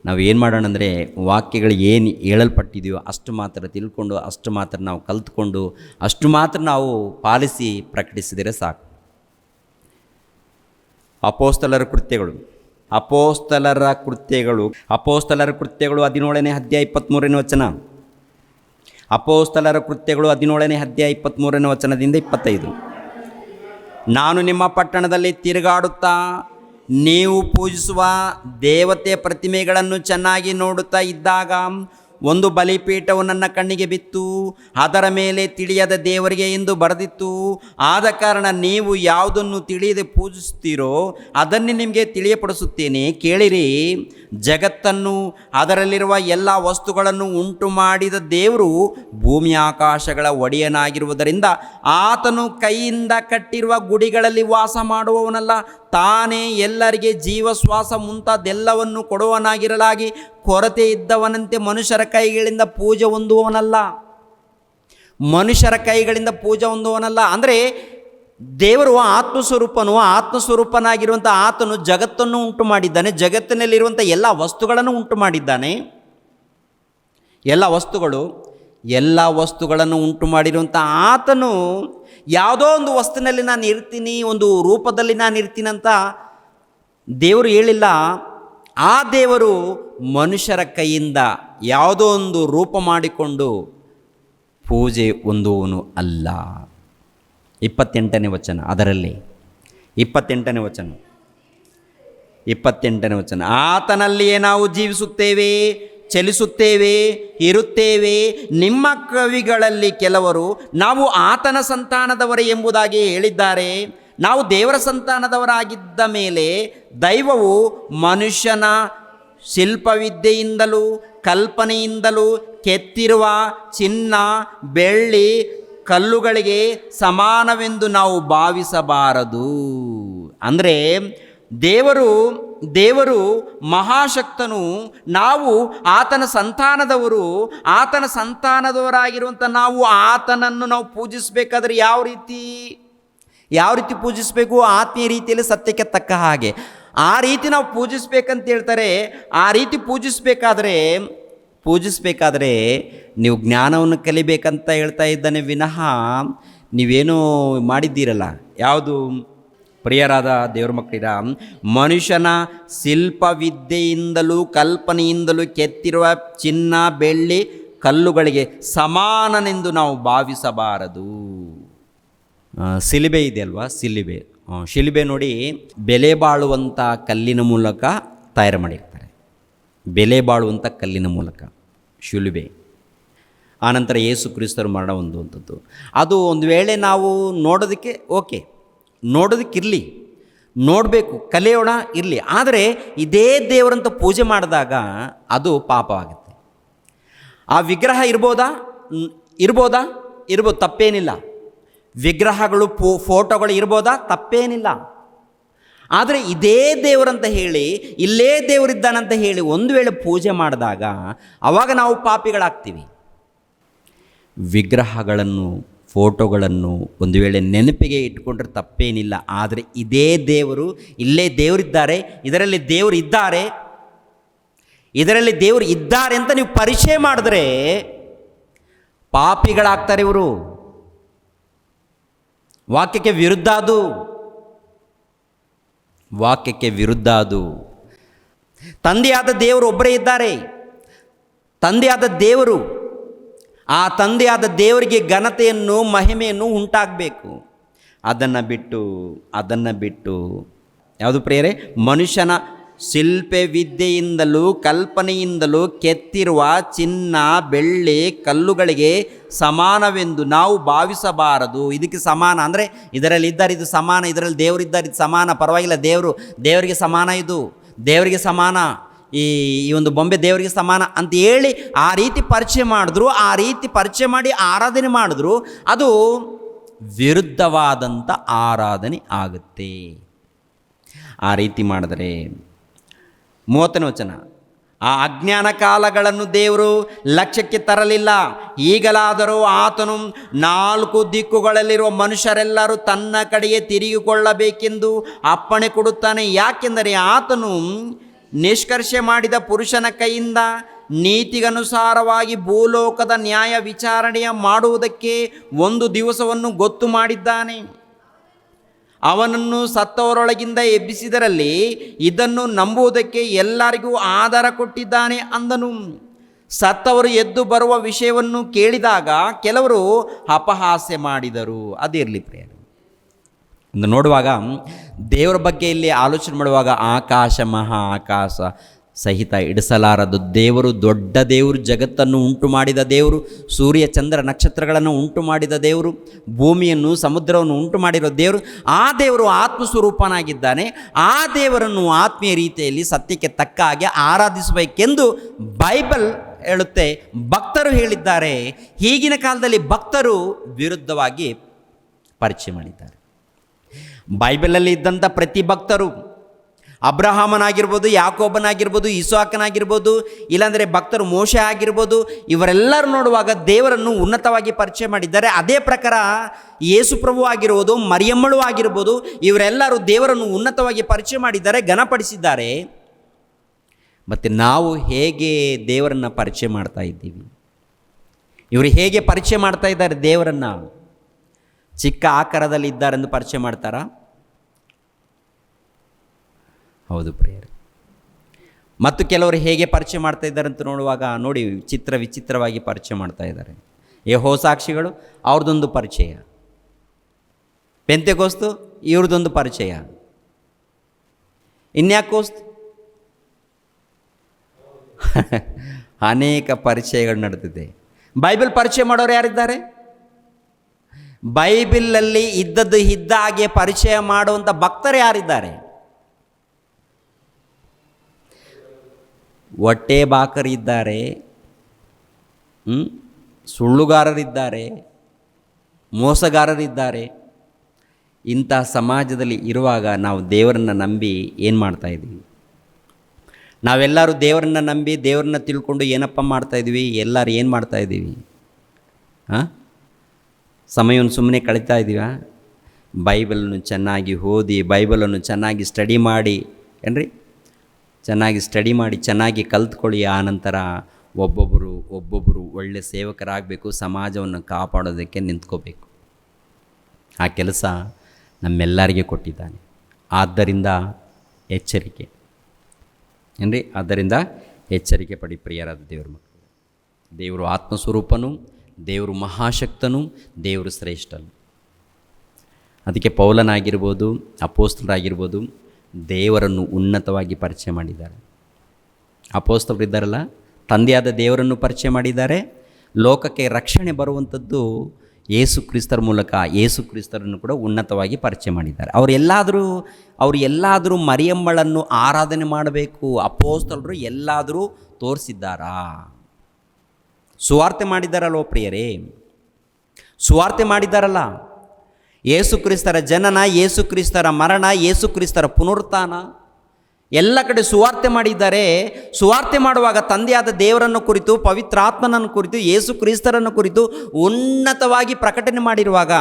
ನಾವು ಏನು ಮಾಡೋಣ ಅಂದರೆ, ವಾಕ್ಯಗಳು ಏನು ಹೇಳಲ್ಪಟ್ಟಿದೆಯೋ ಅಷ್ಟು ಮಾತ್ರ ತಿಳ್ಕೊಂಡು, ಅಷ್ಟು ಮಾತ್ರ ನಾವು ಕಲ್ತ್ಕೊಂಡು, ಅಷ್ಟು ಮಾತ್ರ ನಾವು ಪಾಲಿಸಿ ಪ್ರಕಟಿಸಿದರೆ ಸಾಕು. ಅಪೋಸ್ತಲರ ಕೃತ್ಯಗಳು 17ನೇ ಅಧ್ಯಾಯ 23ನೇ ವಚನ. ಅಪೋಸ್ತಲರ ಕೃತ್ಯಗಳು 17ನೇ ಅಧ್ಯಾಯ 23ನೇ ವಚನದಿಂದ 25. ನಾನು ನಿಮ್ಮ ಪಟ್ಟಣದಲ್ಲಿ ತಿರುಗಾಡುತ್ತಾ ನೀವು ಪೂಜಿಸುವ ದೇವತೆ ಪ್ರತಿಮೆಗಳನ್ನು ಚೆನ್ನಾಗಿ ನೋಡುತ್ತಾ ಇದ್ದಾಗ ಒಂದು ಬಲಿಪೀಠವು ನನ್ನ ಕಣ್ಣಿಗೆ ಬಿತ್ತು. ಅದರ ಮೇಲೆ ತಿಳಿಯದ ದೇವರಿಗೆ ಎಂದು ಬರೆದಿತ್ತು. ಆದ ಕಾರಣ ನೀವು ಯಾವುದನ್ನು ತಿಳಿಯದೆ ಪೂಜಿಸುತ್ತೀರೋ ಅದನ್ನೇ ನಿಮಗೆ ತಿಳಿಯಪಡಿಸುತ್ತೇನೆ. ಕೇಳಿರಿ, ಜಗತ್ತನ್ನು ಅದರಲ್ಲಿರುವ ಎಲ್ಲ ವಸ್ತುಗಳನ್ನು ಉಂಟು ಮಾಡಿದ ದೇವರು ಭೂಮಿ ಆಕಾಶಗಳ ಒಡೆಯನಾಗಿರುವುದರಿಂದ ಆತನು ಕೈಯಿಂದ ಕಟ್ಟಿರುವ ಗುಡಿಗಳಲ್ಲಿ ವಾಸ ಮಾಡುವವನಲ್ಲ. ತಾನೇ ಎಲ್ಲರಿಗೆ ಜೀವಶ್ವಾಸ ಮುಂತಾದೆಲ್ಲವನ್ನು ಕೊಡುವನಾಗಿರಲಾಗಿ ಕೊರತೆ ಇದ್ದವನಂತೆ ಮನುಷ್ಯರ ಕೈಗಳಿಂದ ಪೂಜೆ ಹೊಂದುವವನಲ್ಲ. ಅಂದರೆ ದೇವರು ಆತ್ಮಸ್ವರೂಪನಾಗಿರುವಂಥ ಆತನು ಜಗತ್ತನ್ನು ಉಂಟು ಮಾಡಿದ್ದಾನೆ. ಜಗತ್ತಿನಲ್ಲಿರುವಂಥ ಎಲ್ಲ ವಸ್ತುಗಳನ್ನು ಉಂಟು ಮಾಡಿದ್ದಾನೆ. ಎಲ್ಲ ವಸ್ತುಗಳನ್ನು ಉಂಟು ಮಾಡಿರುವಂಥ ಆತನು ಯಾವುದೋ ಒಂದು ವಸ್ತುವಿನಲ್ಲಿ ನಾನು ಇರ್ತೀನಿ, ಒಂದು ರೂಪದಲ್ಲಿ ನಾನು ಇರ್ತೀನಿ ಅಂತ ದೇವರು ಹೇಳಿಲ್ಲ. ಆ ದೇವರು ಮನುಷ್ಯರ ಕೈಯಿಂದ ಯಾವುದೋ ಒಂದು ರೂಪ ಮಾಡಿಕೊಂಡು ಪೂಜೆ ಹೊಂದುವನು ಅಲ್ಲ. 28ನೇ ವಚನ, ಅದರಲ್ಲಿ 28ನೇ ವಚನ, ಆತನಲ್ಲಿಯೇ ನಾವು ಜೀವಿಸುತ್ತೇವೆ, ಚಲಿಸುತ್ತೇವೆ, ಇರುತ್ತೇವೆ. ನಿಮ್ಮ ಕವಿಗಳಲ್ಲಿ ಕೆಲವರು ನಾವು ಆತನ ಸಂತಾನದವರೇ ಎಂಬುದಾಗಿ ಹೇಳಿದ್ದಾರೆ. ನಾವು ದೇವರ ಸಂತಾನದವರಾಗಿದ್ದ ಮೇಲೆ ದೈವವು ಮನುಷ್ಯನ ಶಿಲ್ಪವಿದ್ಯೆಯಿಂದಲೂ ಕಲ್ಪನೆಯಿಂದಲೂ ಕೆತ್ತಿರುವ ಚಿನ್ನ, ಬೆಳ್ಳಿ, ಕಲ್ಲುಗಳಿಗೆ ಸಮಾನವೆಂದು ನಾವು ಭಾವಿಸಬಾರದು. ಅಂದರೆ ದೇವರು ಮಹಾಶಕ್ತನು, ನಾವು ಆತನ ಸಂತಾನದವರಾಗಿರುವಂಥ ನಾವು ಆತನನ್ನು ನಾವು ಪೂಜಿಸಬೇಕಾದ್ರೆ ಯಾವ ರೀತಿ ಪೂಜಿಸಬೇಕು? ಆತ್ಮೀಯ ರೀತಿಯಲ್ಲಿ ಸತ್ಯಕ್ಕೆ ತಕ್ಕ ಹಾಗೆ ಆ ರೀತಿ ನಾವು ಪೂಜಿಸ್ಬೇಕಂತ ಹೇಳ್ತಾರೆ. ಆ ರೀತಿ ಪೂಜಿಸಬೇಕಾದ್ರೆ ನೀವು ಜ್ಞಾನವನ್ನು ಕಲಿಬೇಕಂತ ಹೇಳ್ತಾ ಇದ್ದಾನೆ ವಿನಃ ನೀವೇನೋ ಮಾಡಿದ್ದೀರಲ್ಲ. ಯಾವುದು? ಪ್ರಿಯರಾದ ದೇವರ ಮಕ್ಕಳಿರ, ಮನುಷ್ಯನ ಶಿಲ್ಪವಿದ್ಯೆಯಿಂದಲೂ ಕಲ್ಪನೆಯಿಂದಲೂ ಕೆತ್ತಿರುವ ಚಿನ್ನ ಬೆಳ್ಳಿ ಕಲ್ಲುಗಳಿಗೆ ಸಮಾನನೆಂದು ನಾವು ಭಾವಿಸಬಾರದು. ಶಿಲುಬೆ ಇದೆಯಲ್ವಾ? ಶಿಲುಬೆ ನೋಡಿ, ಬೆಲೆ ಬಾಳುವಂಥ ಕಲ್ಲಿನ ಮೂಲಕ ತಯಾರು ಮಾಡಿರ್ತಾರೆ. ಬೆಲೆ ಬಾಳುವಂಥ ಕಲ್ಲಿನ ಮೂಲಕ ಶಿಲುಬೆ. ಆನಂತರ ಯೇಸು ಕ್ರಿಸ್ತರ ಮರಣ ಹೊಂದುವಂಥದ್ದು. ಅದು ಒಂದು ವೇಳೆ ನಾವು ನೋಡೋದಕ್ಕೆ ನೋಡೋದಕ್ಕಿರಲಿ, ನೋಡಬೇಕು, ಕಲಿಯೋಣ, ಇರಲಿ. ಆದರೆ ಇದೇ ದೇವರಂತ ಪೂಜೆ ಮಾಡಿದಾಗ ಅದು ಪಾಪವಾಗುತ್ತೆ. ಆ ವಿಗ್ರಹ ಇರ್ಬೋದಾ, ತಪ್ಪೇನಿಲ್ಲ. ವಿಗ್ರಹಗಳು ಫೋಟೋಗಳು ಇರ್ಬೋದಾ? ತಪ್ಪೇನಿಲ್ಲ. ಆದರೆ ಇದೇ ದೇವರಂತ ಹೇಳಿ, ಇಲ್ಲೇ ದೇವರಿದ್ದಾನಂತ ಹೇಳಿ ಒಂದು ವೇಳೆ ಪೂಜೆ ಮಾಡಿದಾಗ ಆವಾಗ ನಾವು ಪಾಪಿಗಳಾಗ್ತೀವಿ. ವಿಗ್ರಹಗಳನ್ನು, ಫೋಟೋಗಳನ್ನು ಒಂದು ವೇಳೆ ನೆನಪಿಗೆ ಇಟ್ಕೊಂಡ್ರೆ ತಪ್ಪೇನಿಲ್ಲ. ಆದರೆ ಇದೇ ದೇವರು, ಇಲ್ಲೇ ದೇವರಿದ್ದಾರೆ, ಇದರಲ್ಲಿ ದೇವರು ಇದ್ದಾರೆ ಅಂತ ನೀವು ಪರಿಚಯ ಮಾಡಿದ್ರೆ ಪಾಪಿಗಳಾಗ್ತಾರೆ ಇವರು. ವಾಕ್ಯಕ್ಕೆ ವಿರುದ್ಧ ಅದು. ತಂದೆಯಾದ ದೇವರು ಒಬ್ಬರೇ ಇದ್ದಾರೆ. ತಂದೆಯಾದ ದೇವರು, ಆ ತಂದೆಯಾದ ದೇವರಿಗೆ ಘನತೆಯನ್ನು, ಮಹಿಮೆಯನ್ನು ಉಂಟಾಗಬೇಕು. ಅದನ್ನು ಬಿಟ್ಟು ಯಾವುದು ಪ್ರಿಯರೇ? ಮನುಷ್ಯನ ಶಿಲ್ಪವಿದ್ಯೆಯಿಂದಲೂ ಕಲ್ಪನೆಯಿಂದಲೂ ಕೆತ್ತಿರುವ ಚಿನ್ನ ಬೆಳ್ಳಿ ಕಲ್ಲುಗಳಿಗೆ ಸಮಾನವೆಂದು ನಾವು ಭಾವಿಸಬಾರದು. ಇದಕ್ಕೆ ಸಮಾನ ಅಂದರೆ ಇದರಲ್ಲಿ ಇದ್ದಾರೆ, ಇದು ಸಮಾನ, ಇದರಲ್ಲಿ ದೇವರಿದ್ದಾರೆ, ಇದು ಸಮಾನ, ಪರವಾಗಿಲ್ಲ, ದೇವರಿಗೆ ಸಮಾನ, ಇದು ದೇವರಿಗೆ ಸಮಾನ, ಈ ಒಂದು ಬೊಂಬೆ ದೇವರಿಗೆ ಸಮಾನ ಅಂತ ಹೇಳಿ ಆ ರೀತಿ ಪರಿಚಯ ಮಾಡಿ ಆರಾಧನೆ ಮಾಡಿದ್ರು ಅದು ವಿರುದ್ಧವಾದಂಥ ಆರಾಧನೆ ಆಗುತ್ತೆ. ಆ ರೀತಿ ಮಾಡಿದರೆ 30ನೇ ವಚನ, ಆ ಅಜ್ಞಾನ ಕಾಲಗಳನ್ನು ದೇವರು ಲಕ್ಷ್ಯಕ್ಕೆ ತರಲಿಲ್ಲ. ಈಗಲಾದರೂ ಆತನು 4 ದಿಕ್ಕುಗಳಲ್ಲಿರುವ ಮನುಷ್ಯರೆಲ್ಲರೂ ತನ್ನ ಕಡೆಗೆ ತಿರುಗಿಕೊಳ್ಳಬೇಕೆಂದು ಅಪ್ಪಣೆ ಕೊಡುತ್ತಾನೆ. ಯಾಕೆಂದರೆ ಆತನು ನಿಷ್ಕರ್ಷೆ ಮಾಡಿದ ಪುರುಷನ ಕೈಯಿಂದ ನೀತಿಗನುಸಾರವಾಗಿ ಭೂಲೋಕದ ನ್ಯಾಯ ವಿಚಾರಣೆಯ ಮಾಡುವುದಕ್ಕೆ ಒಂದು ದಿವಸವನ್ನು ಗೊತ್ತು ಮಾಡಿದ್ದಾನೆ. ಅವನನ್ನು ಸತ್ತವರೊಳಗಿಂದ ಎಬ್ಬಿಸಿದರಲ್ಲಿ ಇದನ್ನು ನಂಬುವುದಕ್ಕೆ ಎಲ್ಲರಿಗೂ ಆಧಾರ ಕೊಟ್ಟಿದ್ದಾನೆ ಅಂದನು. ಸತ್ತವರು ಎದ್ದು ಬರುವ ವಿಷಯವನ್ನು ಕೇಳಿದಾಗ ಕೆಲವರು ಅಪಹಾಸ್ಯ ಮಾಡಿದರು. ಅದಿರಲಿ ಪ್ರಿಯರೇ, ಒಂದು ನೋಡುವಾಗ ದೇವರ ಬಗ್ಗೆ ಇಲ್ಲಿ ಆಲೋಚನೆ ಮಾಡುವಾಗ ಆಕಾಶ ಮಹಾ ಆಕಾಶ ಸಹಿತ ಇಡಿಸಲಾರದು ದೇವರು, ದೊಡ್ಡ ದೇವರು, ಜಗತ್ತನ್ನು ಉಂಟು ಮಾಡಿದ ದೇವರು, ಸೂರ್ಯ ಚಂದ್ರ ನಕ್ಷತ್ರಗಳನ್ನು ಉಂಟು ಮಾಡಿದ ದೇವರು, ಭೂಮಿಯನ್ನು ಸಮುದ್ರವನ್ನು ಉಂಟು ಮಾಡಿರೋ ದೇವರು, ಆ ದೇವರು ಆತ್ಮಸ್ವರೂಪನಾಗಿದ್ದಾನೆ. ಆ ದೇವರನ್ನು ಆತ್ಮೀಯ ರೀತಿಯಲ್ಲಿ ಸತ್ಯಕ್ಕೆ ತಕ್ಕ ಹಾಗೆ ಆರಾಧಿಸಬೇಕೆಂದು ಬೈಬಲ್ ಹೇಳುತ್ತೆ, ಭಕ್ತರು ಹೇಳಿದ್ದಾರೆ. ಈಗಿನ ಕಾಲದಲ್ಲಿ ಭಕ್ತರು ವಿರುದ್ಧವಾಗಿ ಪರಿಚಯ ಮಾಡಿದ್ದಾರೆ. ಬೈಬಲಲ್ಲಿ ಇದ್ದಂಥ ಪ್ರತಿ ಭಕ್ತರು, ಅಬ್ರಹಾಮನಾಗಿರ್ಬೋದು, ಯಾಕೋಬನಾಗಿರ್ಬೋದು, ಇಸಾಕನಾಗಿರ್ಬೋದು, ಇಲ್ಲಾಂದರೆ ಭಕ್ತರು ಮೋಶೆ ಆಗಿರ್ಬೋದು, ಇವರೆಲ್ಲರೂ ನೋಡುವಾಗ ದೇವರನ್ನು ಉನ್ನತವಾಗಿ ಪರಿಚಯ ಮಾಡಿದ್ದಾರೆ. ಅದೇ ಪ್ರಕಾರ ಯೇಸು ಪ್ರಭು ಆಗಿರ್ಬೋದು, ಮರಿಯಮ್ಮಳು ಆಗಿರ್ಬೋದು, ಇವರೆಲ್ಲರೂ ದೇವರನ್ನು ಉನ್ನತವಾಗಿ ಪರಿಚಯ ಮಾಡಿದ್ದಾರೆ, ಘನಪಡಿಸಿದ್ದಾರೆ. ಮತ್ತು ನಾವು ಹೇಗೆ ದೇವರನ್ನು ಪರಿಚಯ ಮಾಡ್ತಾ ಇದ್ದೀವಿ? ಇವರು ಹೇಗೆ ಪರಿಚಯ ಮಾಡ್ತಾ ಇದ್ದಾರೆ ದೇವರನ್ನು? ಚಿಕ್ಕ ಆಕಾರದಲ್ಲಿ ಇದ್ದಾರೆಂದು ಪರಿಚಯ ಮಾಡ್ತಾರಾ? ಹೌದು ಪ್ರಿಯರೇ. ಮತ್ತು ಕೆಲವರು ಹೇಗೆ ಪರಿಚಯ ಮಾಡ್ತಾ ಇದ್ದಾರೆ ಅಂತ ನೋಡುವಾಗ ನೋಡಿ, ವಿಚಿತ್ರವಾಗಿ ಪರಿಚಯ ಮಾಡ್ತಾ ಇದ್ದಾರೆ. ಯೆಹೋವ ಸಾಕ್ಷಿಗಳು ಅವ್ರದ್ದೊಂದು ಪರಿಚಯ, ಪೆಂತೆಕೋಸ್ತು ಇವ್ರದ್ದೊಂದು ಪರಿಚಯ, ಇನ್ಯಾಕೋಸ್ತು ಅನೇಕ ಪರಿಚಯಗಳು ನಡೆದಿದೆ. ಬೈಬಲ್ ಪರಿಚಯ ಮಾಡೋರು ಯಾರಿದ್ದಾರೆ? ಬೈಬಲಲ್ಲಿ ಇದ್ದದ್ದು ಇದ್ದ ಹಾಗೆ ಪರಿಚಯ ಮಾಡುವಂಥ ಭಕ್ತರು ಯಾರಿದ್ದಾರೆ? ಹೊಟ್ಟೆ ಬಾಕರಿದ್ದಾರೆ, ಸುಳ್ಳುಗಾರರಿದ್ದಾರೆ, ಮೋಸಗಾರರಿದ್ದಾರೆ. ಇಂಥ ಸಮಾಜದಲ್ಲಿ ಇರುವಾಗ ನಾವು ದೇವರನ್ನು ನಂಬಿ ಏನು ಮಾಡ್ತಾಯಿದ್ದೀವಿ? ನಾವೆಲ್ಲರೂ ದೇವರನ್ನ ನಂಬಿ ದೇವರನ್ನ ತಿಳ್ಕೊಂಡು ಏನಪ್ಪ ಮಾಡ್ತಾಯಿದ್ವಿ? ಎಲ್ಲರೂ ಏನು ಮಾಡ್ತಾಯಿದ್ದೀವಿ? ಸಮಯವನ್ನು ಸುಮ್ಮನೆ ಕಳೀತಾ ಇದ್ದೀವ? ಬೈಬಲನ್ನು ಚೆನ್ನಾಗಿ ಓದಿ, ಬೈಬಲನ್ನು ಚೆನ್ನಾಗಿ ಸ್ಟಡಿ ಮಾಡಿ, ಏನ್ರಿ, ಚೆನ್ನಾಗಿ ಸ್ಟಡಿ ಮಾಡಿ ಚೆನ್ನಾಗಿ ಕಲ್ತ್ಕೊಳ್ಳಿ. ಆನಂತರ ಒಬ್ಬೊಬ್ಬರು ಒಳ್ಳೆಯ ಸೇವಕರಾಗಬೇಕು, ಸಮಾಜವನ್ನು ಕಾಪಾಡೋದಕ್ಕೆ ನಿಂತ್ಕೋಬೇಕು. ಆ ಕೆಲಸ ನಮ್ಮೆಲ್ಲರಿಗೆ ಕೊಟ್ಟಿದ್ದಾನೆ. ಆದ್ದರಿಂದ ಎಚ್ಚರಿಕೆ ಏನ್ರಿ, ಆದ್ದರಿಂದ ಎಚ್ಚರಿಕೆ ಪಡಿ ಪ್ರಿಯರಾದ ದೇವ್ರ ಮಕ್ಕಳು. ದೇವರು ಆತ್ಮಸ್ವರೂಪನು, ದೇವರು ಮಹಾಶಕ್ತನು, ದೇವರು ಶ್ರೇಷ್ಠನು. ಅದಕ್ಕೆ ಪೌಲನಾಗಿರ್ಬೋದು, ಅಪೋಸ್ತಲರಾಗಿರ್ಬೋದು, ದೇವರನ್ನು ಉನ್ನತವಾಗಿ ಪರಿಚಯ ಮಾಡಿದ್ದಾರೆ. ಅಪೋಸ್ತಲರಿದ್ದಾರಲ್ಲ, ತಂದೆಯಾದ ದೇವರನ್ನು ಪರಿಚಯ ಮಾಡಿದ್ದಾರೆ. ಲೋಕಕ್ಕೆ ರಕ್ಷಣೆ ಬರುವಂಥದ್ದು ಯೇಸು ಕ್ರಿಸ್ತರ ಮೂಲಕ, ಯೇಸು ಕ್ರಿಸ್ತರನ್ನು ಕೂಡ ಉನ್ನತವಾಗಿ ಪರಿಚಯ ಮಾಡಿದ್ದಾರೆ. ಅವರು ಎಲ್ಲಾದರೂ ಮರಿಯಮ್ಮಳನ್ನು ಆರಾಧನೆ ಮಾಡಬೇಕು, ಅಪೋಸ್ತಲರು ಎಲ್ಲಾದರೂ ತೋರಿಸಿದ್ದಾರಾ? ಸುವಾರ್ತೆ ಮಾಡಿದ್ದಾರಲ್ವ ಪ್ರಿಯರೇ? ಸುವಾರ್ತೆ ಮಾಡಿದ್ದಾರಲ್ಲ. ಯೇಸು ಕ್ರಿಸ್ತರ ಜನನ, ಯೇಸು ಕ್ರಿಸ್ತರ ಮರಣ, ಯೇಸು ಕ್ರಿಸ್ತರ ಪುನರುತ್ಥಾನ ಎಲ್ಲ ಕಡೆ ಸುವಾರ್ತೆ ಮಾಡಿದ್ದಾರೆ. ಸುವಾರ್ತೆ ಮಾಡುವಾಗ ತಂದೆಯಾದ ದೇವರನ್ನು ಕುರಿತು, ಪವಿತ್ರಾತ್ಮನನ್ನು ಕುರಿತು, ಯೇಸು ಕ್ರಿಸ್ತರನ್ನು ಕುರಿತು ಉನ್ನತವಾಗಿ ಪ್ರಕಟಣೆ ಮಾಡಿರುವಾಗ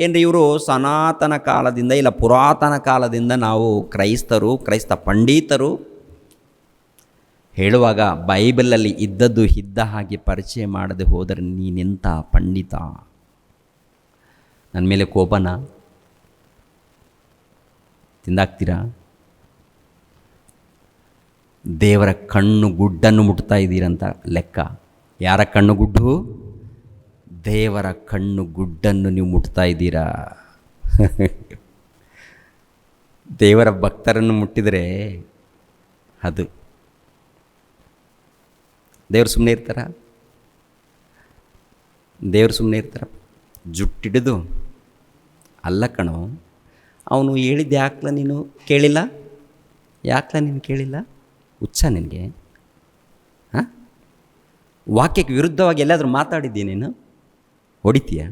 ಏನ್ರಿ, ಇವರು ಸನಾತನ ಕಾಲದಿಂದ ಇಲ್ಲ ಪುರಾತನ ಕಾಲದಿಂದ ನಾವು ಕ್ರೈಸ್ತ ಪಂಡಿತರು ಹೇಳುವಾಗ ಬೈಬಲಲ್ಲಿ ಇದ್ದದ್ದು ಇದ್ದ ಹಾಗೆ ಪರಿಚಯ ಮಾಡದೆ ಹೋದರೆ ನೀನೆಂಥ ಪಂಡಿತ? ನನ್ನ ಮೇಲೆ ಕೋಪನ ತಿಂದಾಕ್ತೀರಾ? ದೇವರ ಕಣ್ಣು ಗುಡ್ಡನ್ನು ಮುಟ್ತಾ ಇದ್ದೀರಂತ ಲೆಕ್ಕ. ಯಾರ ಕಣ್ಣು ಗುಡ್ಡು? ದೇವರ ಕಣ್ಣು ಗುಡ್ಡನ್ನು ನೀವು ಮುಟ್ತಾ ಇದ್ದೀರಾ. ದೇವರ ಭಕ್ತರನ್ನು ಮುಟ್ಟಿದರೆ ಅದು ದೇವರು ಸುಮ್ಮನೆ ಇರ್ತಾರ? ದೇವರು ಸುಮ್ಮನೆ ಇರ್ತಾರ? ಜುಟ್ಟಿಡಿದು ಅಲ್ಲ ಕಣೋ, ಅವನು ಹೇಳಿದ್ದು ಯಾಕ್ಲ ನೀನು ಕೇಳಿಲ್ಲ? ಹುಚ್ಚ ನಿನಗೆ? ವಾಕ್ಯಕ್ಕೆ ವಿರುದ್ಧವಾಗಿ ಎಲ್ಲಾದರೂ ಮಾತಾಡಿದ್ದೀನಿ ನೀನು? ಹೊಡಿತೀಯ?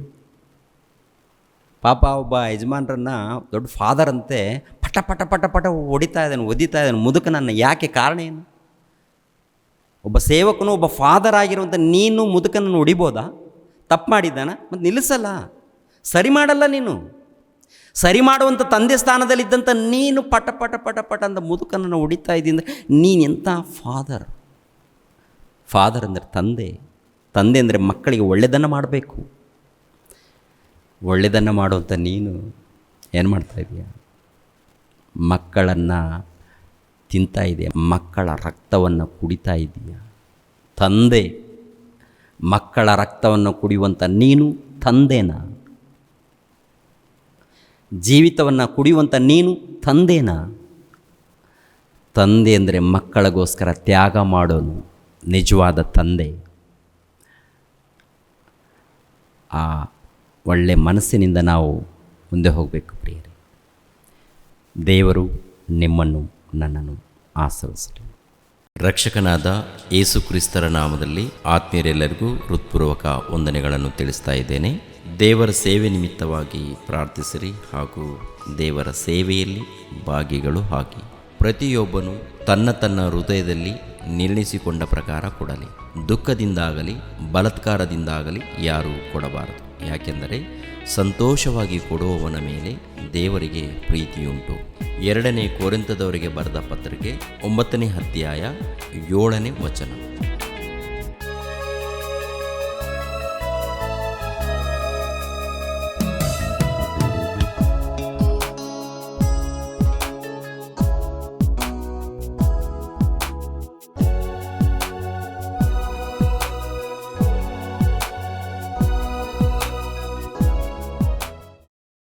ಪಾಪ ಒಬ್ಬ ಯಜಮಾನ್ರನ್ನ ದೊಡ್ಡ ಫಾದರ್ ಅಂತೆ ಪಟ ಪಟ ಪಟ ಪಟ ಒದಿತಾ ಇದ್ದಾನೆ ಮುದುಕನನ್ನು. ಯಾಕೆ? ಕಾರಣ ಏನು? ಒಬ್ಬ ಸೇವಕನು, ಒಬ್ಬ ಫಾದರ್ ಆಗಿರುವಂಥ ನೀನು ಮುದುಕನನ್ನು ಹೊಡಿಬೋದಾ? ತಪ್ಪು ಮಾಡಿದ್ದಾನ? ಮತ್ತು ನಿಲ್ಲಿಸಲ್ಲ, ಸರಿ ಮಾಡಲ್ಲ. ನೀನು ಸರಿ ಮಾಡುವಂಥ ತಂದೆ ಸ್ಥಾನದಲ್ಲಿದ್ದಂಥ ನೀನು ಪಟ ಪಟ ಪಟ ಪಟ ಅಂತ ಮುದುಕನನ್ನು ಹೊಡಿತಾ ಇದ್ದೀನಿ. ನೀನೆಂಥ ಫಾದರ್ ಅಂದರೆ ತಂದೆ ಅಂದರೆ ಮಕ್ಕಳಿಗೆ ಒಳ್ಳೆಯದನ್ನು ಮಾಡಬೇಕು. ಒಳ್ಳೆಯದನ್ನು ಮಾಡುವಂಥ ನೀನು ಏನು ಮಾಡ್ತಾಯಿದೀಯ? ಮಕ್ಕಳನ್ನು ತಿಂತಾ ಇದೆಯಾ? ಮಕ್ಕಳ ರಕ್ತವನ್ನು ಕುಡಿತಾ ಇದೆಯಾ? ತಂದೆ, ಮಕ್ಕಳ ರಕ್ತವನ್ನು ಕುಡಿಯುವಂಥ ನೀನು ತಂದೆನಾ? ಜೀವಿತವನ್ನು ಕುಡಿಯುವಂಥ ನೀನು ತಂದೆನಾ? ತಂದೆ ಅಂದರೆ ಮಕ್ಕಳಿಗೋಸ್ಕರ ತ್ಯಾಗ ಮಾಡೋನು ನಿಜವಾದ ತಂದೆ. ಆ ಒಳ್ಳೆ ಮನಸ್ಸಿನಿಂದ ನಾವು ಮುಂದೆ ಹೋಗಬೇಕು ಪ್ರಿಯರೇ. ದೇವರು ನಿಮ್ಮನ್ನು ನನ್ನನ್ನು ಆಶೀರ್ವದಿಸಲಿ. ರಕ್ಷಕನಾದ ಯೇಸು ಕ್ರಿಸ್ತರ ನಾಮದಲ್ಲಿ ಆತ್ಮೀಯರೆಲ್ಲರಿಗೂ ಹೃತ್ಪೂರ್ವಕ ವಂದನೆಗಳನ್ನು ತಿಳಿಸ್ತಾ ಇದ್ದೇನೆ. ದೇವರ ಸೇವೆ ನಿಮಿತ್ತವಾಗಿ ಪ್ರಾರ್ಥಿಸಿರಿ ಹಾಗೂ ದೇವರ ಸೇವೆಯಲ್ಲಿ ಭಾಗಿಗಳು ಆಗಿ. ಪ್ರತಿಯೊಬ್ಬನು ತನ್ನ ಹೃದಯದಲ್ಲಿ ನಿರ್ಣಯಿಸಿಕೊಂಡ ಪ್ರಕಾರ ಕೊಡಲಿ. ದುಃಖದಿಂದಾಗಲಿ ಬಲಾತ್ಕಾರದಿಂದಾಗಲಿ ಯಾರೂ ಕೊಡಬಾರದು. ಯಾಕೆಂದರೆ ಸಂತೋಷವಾಗಿ ಕೊಡುವವನ ಮೇಲೆ ದೇವರಿಗೆ ಪ್ರೀತಿಯುಂಟು. 2 ಕೊರಿಂಥದವರಿಗೆ ಬರೆದ ಪತ್ರಿಕೆ 9ನೇ ಅಧ್ಯಾಯ 7ನೇ ವಚನ.